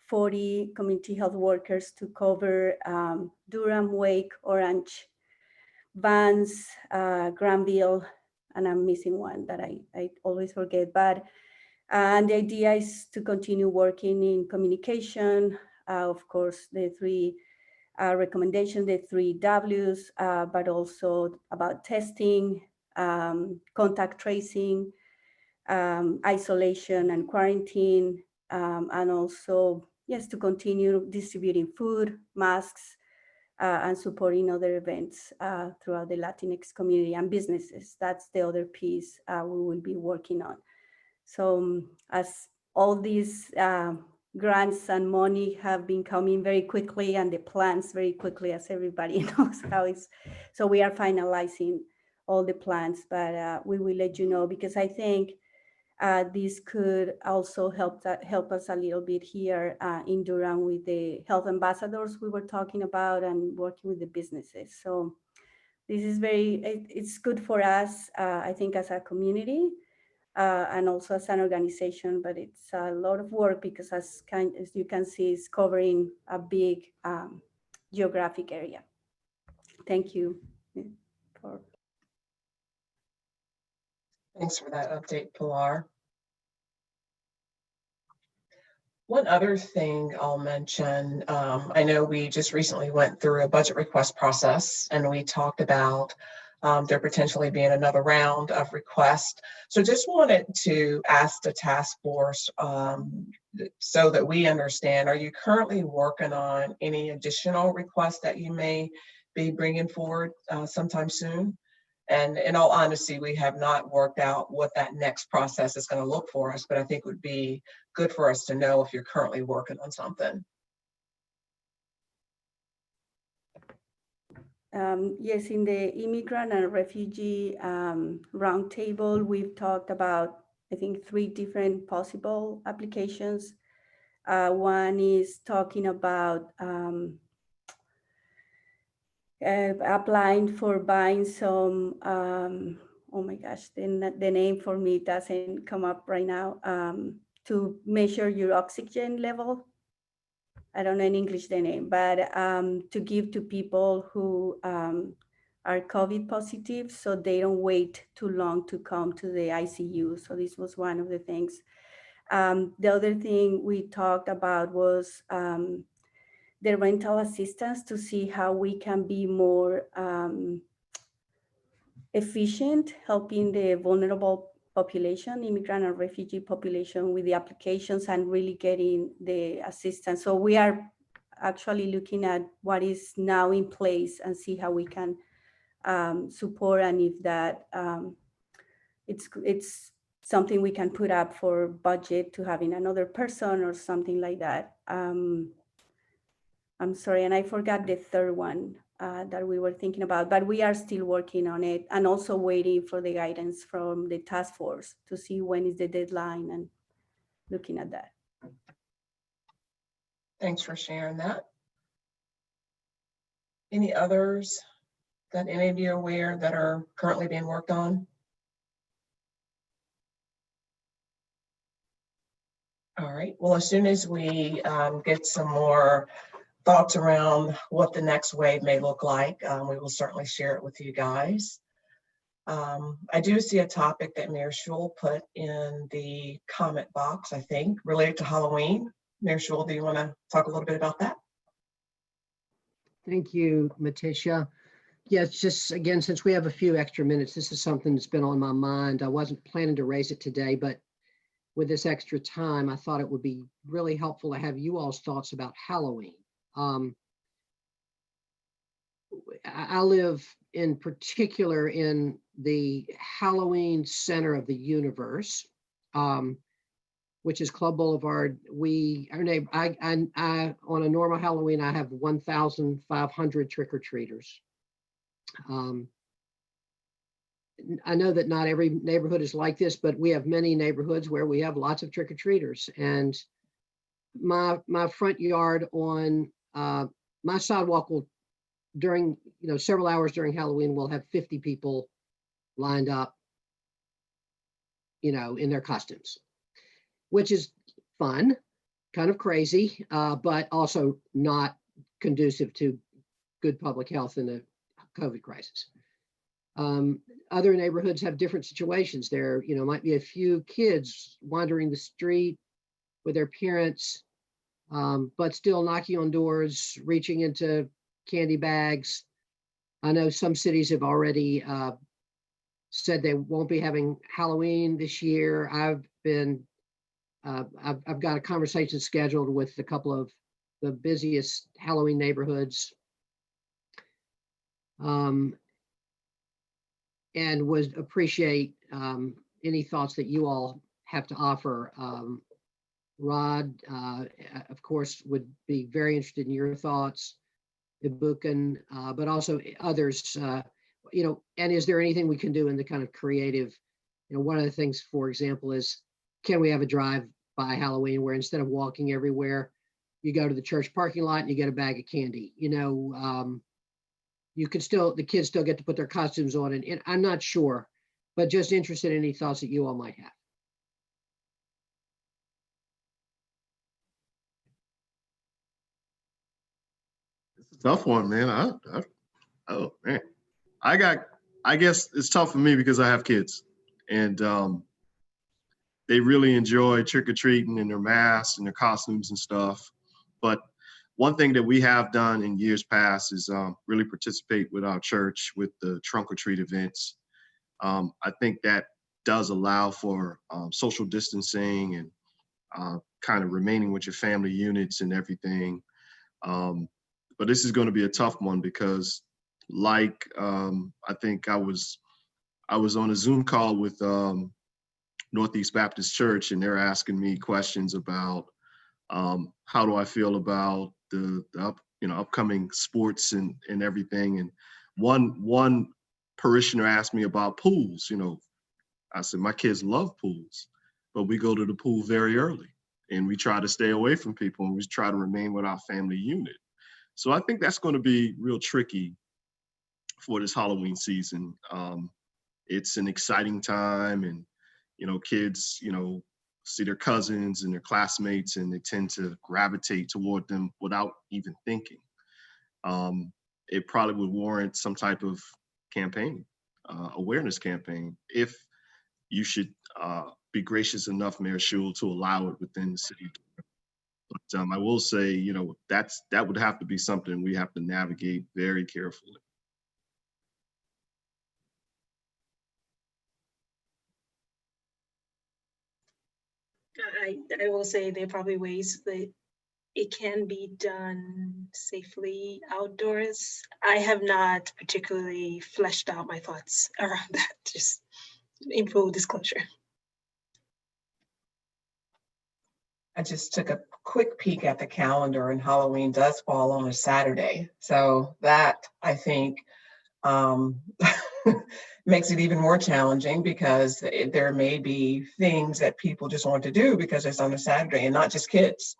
40 community health workers to cover Durham, Wake, Orange, Vance, Granville, and I'm missing one that I always forget. And the idea is to continue working in communication, of course, the three recommendations, the 3 Ws, but also about testing, contact tracing, isolation and quarantine, and also, yes, to continue distributing food, masks, and supporting other events throughout the Latinx community and businesses. That's the other piece we will be working on. So as all these grants and money have been coming very quickly, and the plans very quickly, as everybody knows how it's, so we are finalizing all the plans, but we will let you know, because I think this could also help us a little bit here in Durham with the health ambassadors we were talking about and working with the businesses. So this is it's good for us, I think, as a community. And also as an organization, but it's a lot of work because as you can see, it's covering a big geographic area. Thank you. Thanks for that update, Pilar. One other thing I'll mention, I know we just recently went through a budget request process, and we talked about there potentially being another round of requests. So just wanted to ask the task force so that we understand, are you currently working on any additional requests that you may be bringing forward sometime soon? And in all honesty, we have not worked out what that next process is going to look for us, but I think it would be good for us to know if you're currently working on something. Yes, in the immigrant and refugee roundtable, we've talked about, I think, 3 different possible applications. One is talking about applying for buying some, oh my gosh, the name for me doesn't come up right now, to measure your oxygen level. I don't know in English the name, but to give to people who are COVID positive, so they don't wait too long to come to the ICU. So this was one of the things. The other thing we talked about was the rental assistance to see how we can be more efficient, helping the vulnerable population, immigrant and refugee population, with the applications and really getting the assistance. So we are actually looking at what is now in place and see how we can support, and if that it's something we can put up for budget to having another person or something like that. I'm sorry, and I forgot the third one that we were thinking about, but we are still working on it and also waiting for the guidance from the task force to see when is the deadline and looking at that. Thanks for sharing that. Any others that any of you are aware that are currently being worked on? All right, well, as soon as we get some more thoughts around what the next wave may look like, we will certainly share it with you guys. I do see a topic that Mayor Schul put in the comment box, I think, related to Halloween. Mayor Schul, do you want to talk a little bit about that? Thank you, Maticia. Yes, just again, since we have a few extra minutes, this is something that's been on my mind. I wasn't planning to raise it today, but with this extra time, I thought it would be really helpful to have you all's thoughts about Halloween. I live in particular in the Halloween center of the universe, which is Club Boulevard. I on a normal Halloween, I have 1,500 trick-or-treaters. I know that not every neighborhood is like this, but we have many neighborhoods where we have lots of trick-or-treaters. And my front yard on my sidewalk will, during several hours during Halloween, we'll have 50 people lined up, in their costumes, which is fun, kind of crazy, but also not conducive to good public health in the COVID crisis. Other neighborhoods have different situations. There, might be a few kids wandering the street with their parents, but still knocking on doors, reaching into candy bags. I know some cities have already said they won't be having Halloween this year. I've got a conversation scheduled with a couple of the busiest Halloween neighborhoods. And would appreciate any thoughts that you all have to offer. Rod, of course, would be very interested in your thoughts. Ibukun, but also others, and is there anything we can do in the kind of creative, one of the things, for example, is can we have a drive-by Halloween where instead of walking everywhere, you go to the church parking lot and you get a bag of candy, you could still, the kids still get to put their costumes on, and I'm not sure, but just interested in any thoughts that you all might have. It's a tough one, man. Oh man, I guess it's tough for me because I have kids, and they really enjoy trick-or-treating and their masks and their costumes and stuff. But one thing that we have done in years past is really participate with our church with the trunk or treat events. I think that does allow for social distancing and kind of remaining with your family units and everything. But this is going to be a tough one because, like, I think I was on a Zoom call with Northeast Baptist Church, and they're asking me questions about how do I feel about the upcoming sports and everything. And one parishioner asked me about pools. I said my kids love pools, but we go to the pool very early, and we try to stay away from people, and we try to remain with our family unit. So I think that's going to be real tricky for this Halloween season. It's an exciting time, and kids, see their cousins and their classmates, and they tend to gravitate toward them without even thinking. It probably would warrant some type of campaign, awareness campaign, if you should be gracious enough, Mayor Schul, to allow it within the city. I will say, you know, that would have to be something we have to navigate very carefully. I will say there are probably ways that it can be done safely outdoors. I have not particularly fleshed out my thoughts around that, just in full disclosure. I just took a quick peek at the calendar, and Halloween does fall on a Saturday. So that, I think, makes it even more challenging, because there may be things that people just want to do because it's on a Saturday, and not just kids.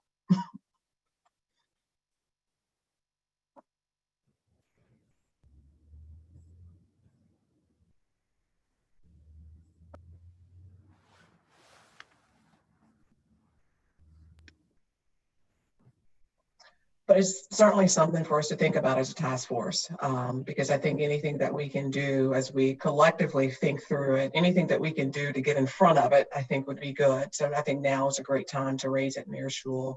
But it's certainly something for us to think about as a task force, because I think anything that we can do as we collectively think through it, anything that we can do to get in front of it, I think would be good. So I think now is a great time to raise it in Mayor Schul,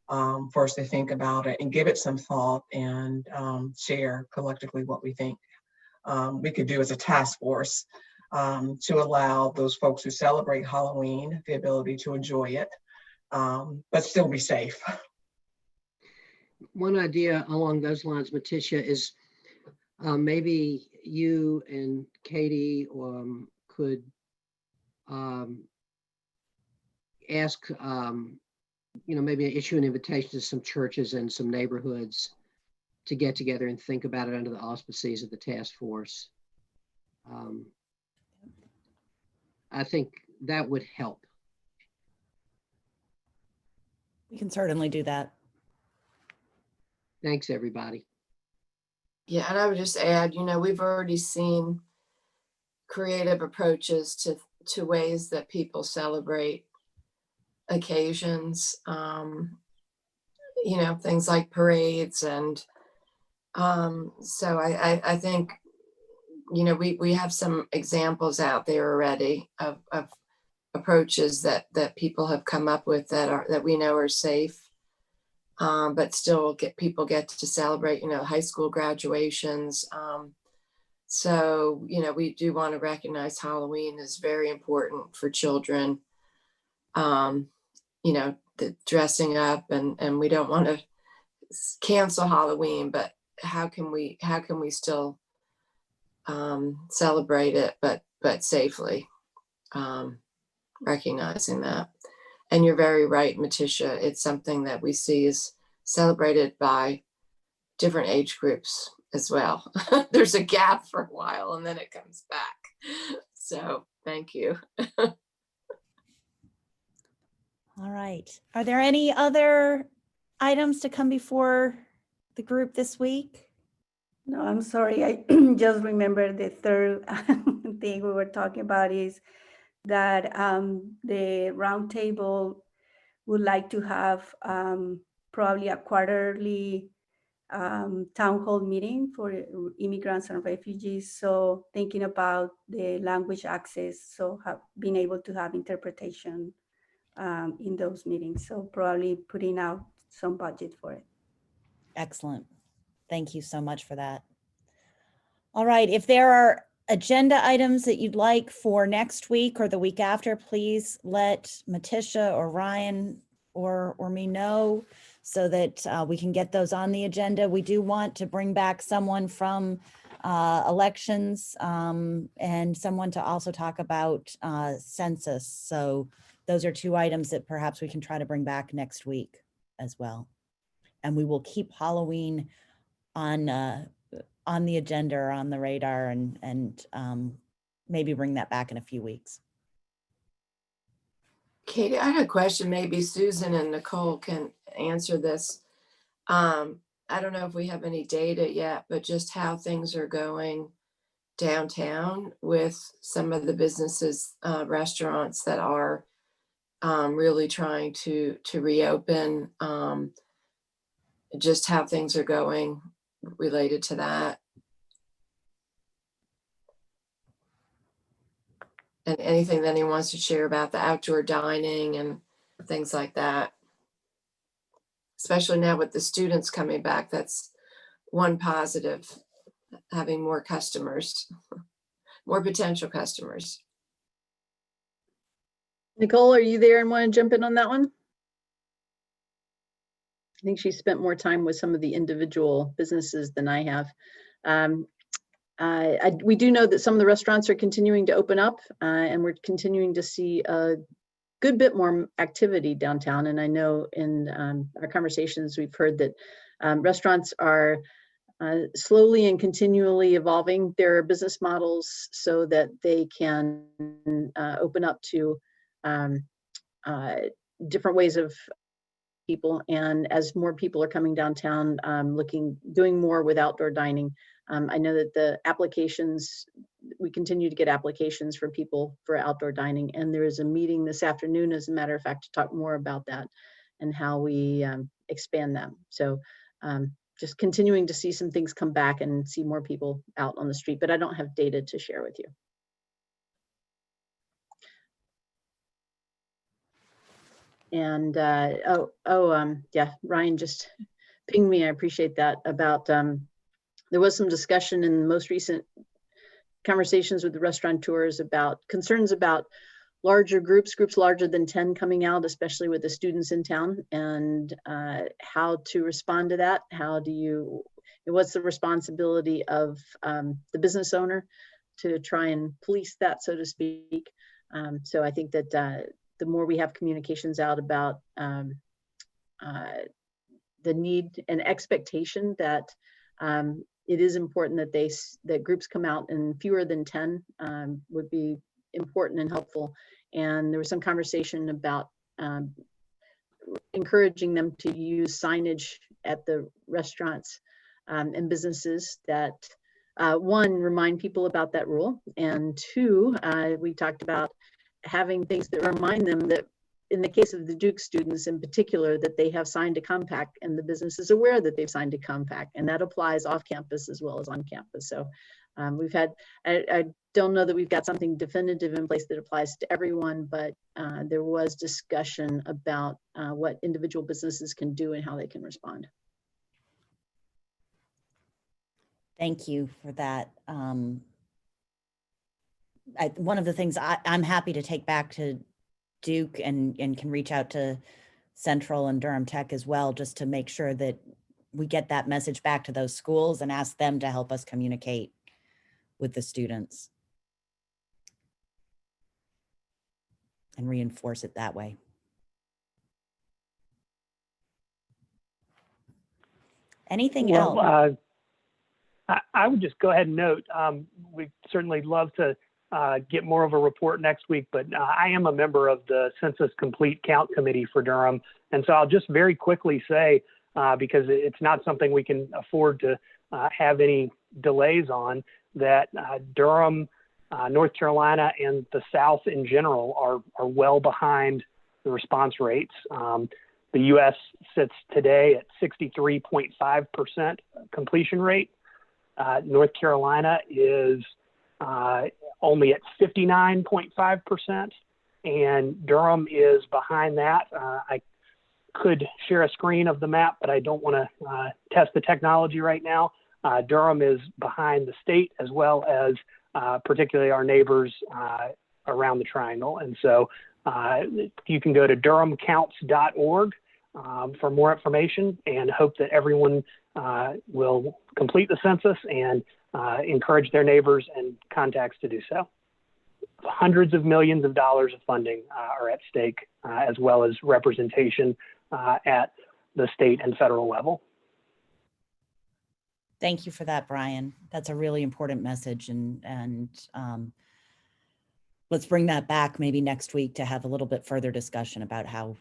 for us to think about it and give it some thought, and share collectively what we think we could do as a task force, to allow those folks who celebrate Halloween the ability to enjoy it, but still be safe. One idea along those lines, Maticia, is maybe you and Katie could ask, you know, maybe issue an invitation to some churches and some neighborhoods to get together and think about it under the auspices of the task force. I think that would help. We can certainly do that. Thanks, everybody. Yeah, and I would just add, you know, we've already seen creative approaches to ways that people celebrate occasions, you know, things like parades. And so I think, you know, we have some examples out there already of approaches that people have come up with that we know are safe. But still people get to celebrate, you know, high school graduations. So, you know, we do want to recognize Halloween is very important for children. You know, the dressing up, and we don't want to cancel Halloween, but how can we still celebrate it, but safely, recognizing that. And you're very right, Maticia. It's something that we see is celebrated by different age groups as well. There's a gap for a while and then it comes back. So thank you. All right. Are there any other items to come before the group this week? No, I'm sorry. I just remembered the third thing we were talking about is that the roundtable would like to have probably a quarterly town hall meeting for immigrants and refugees. So thinking about the language access, so being able to have interpretation in those meetings. So probably putting out some budget for it. Excellent. Thank you so much for that. All right. If there are agenda items that you'd like for next week or the week after, please let Maticia or Ryan or me know so that we can get those on the agenda. We do want to bring back someone from elections and someone to also talk about census. So those are two items that perhaps we can try to bring back next week as well. And we will keep Halloween on the agenda or on the radar, and maybe bring that back in a few weeks. Katie, I had a question. Maybe Susan and Nicole can answer this. I don't know if we have any data yet, but just how things are going downtown with some of the businesses, restaurants that are really trying to reopen, just how things are going related to that. And anything that anyone wants to share about the outdoor dining and things like that. especially now with the students coming back. That's one positive, having more customers, more potential customers. Nicole, are you there and want to jump in on that one? I think she spent more time with some of the individual businesses than I have. We do know that some of the restaurants are continuing to open up, and we're continuing to see a good bit more activity downtown. And I know in our conversations, we've heard that restaurants are slowly and continually evolving their business models so that they can open up to different ways of people. And as more people are coming downtown, doing more with outdoor dining, I know that the applications, we continue to get applications for people for outdoor dining. And there is a meeting this afternoon, as a matter of fact, to talk more about that and how we expand them. So just continuing to see some things come back and see more people out on the street, but I don't have data to share with you. And yeah, Ryan just pinged me. I appreciate that about, there was some discussion in the most recent conversations with the restaurateurs about concerns about larger groups larger than 10 coming out, especially with the students in town, and how to respond to that. What's the responsibility of the business owner to try and police that, so to speak. So I think that the more we have communications out about the need and expectation that it is important that groups come out in fewer than 10 would be important and helpful. And there was some conversation about encouraging them to use signage at the restaurants and businesses that, one, remind people about that rule, and two, we talked about having things that remind them that in the case of the Duke students in particular, that they have signed a compact and the business is aware that they've signed a compact, and that applies off campus as well as on campus. So we've had, I don't know that we've got something definitive in place that applies to everyone, but there was discussion about what individual businesses can do and how they can respond. Thank you for that. One of the things I'm happy to take back to Duke and can reach out to Central and Durham Tech as well, just to make sure that we get that message back to those schools and ask them to help us communicate with the students and reinforce it that way. Anything else? I would just go ahead and note, we'd certainly love to get more of a report next week, but I am a member of the Census Complete Count Committee for Durham. And so I'll just very quickly say, because it's not something we can afford to have any delays on, that Durham, North Carolina, and the South in general are well behind the response rates. The US sits today at 63.5% completion rate. North Carolina is only at 59.5%, and Durham is behind that. I could share a screen of the map, but I don't want to test the technology right now. Durham is behind the state, as well as particularly our neighbors around the triangle. And so you can go to durhamcounts.org for more information, and hope that everyone will complete the census and encourage their neighbors and contacts to do so. Hundreds of millions of dollars of funding are at stake, as well as representation at the state and federal level. Thank you for that, Brian. That's a really important message, and let's bring that back maybe next week to have a little bit further discussion about how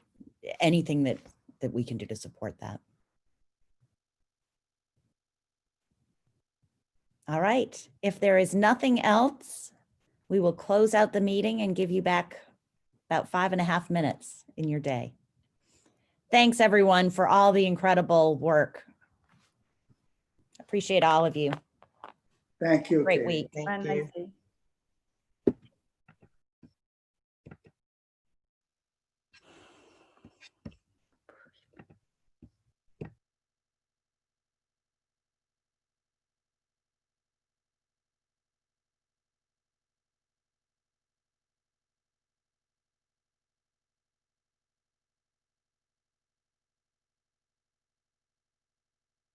anything that we can do to support that. All right, if there is nothing else, we will close out the meeting and give you back about 5.5 minutes in your day. Thanks everyone for all the incredible work. Appreciate all of you. Thank you. Great Katie. week. Thank you.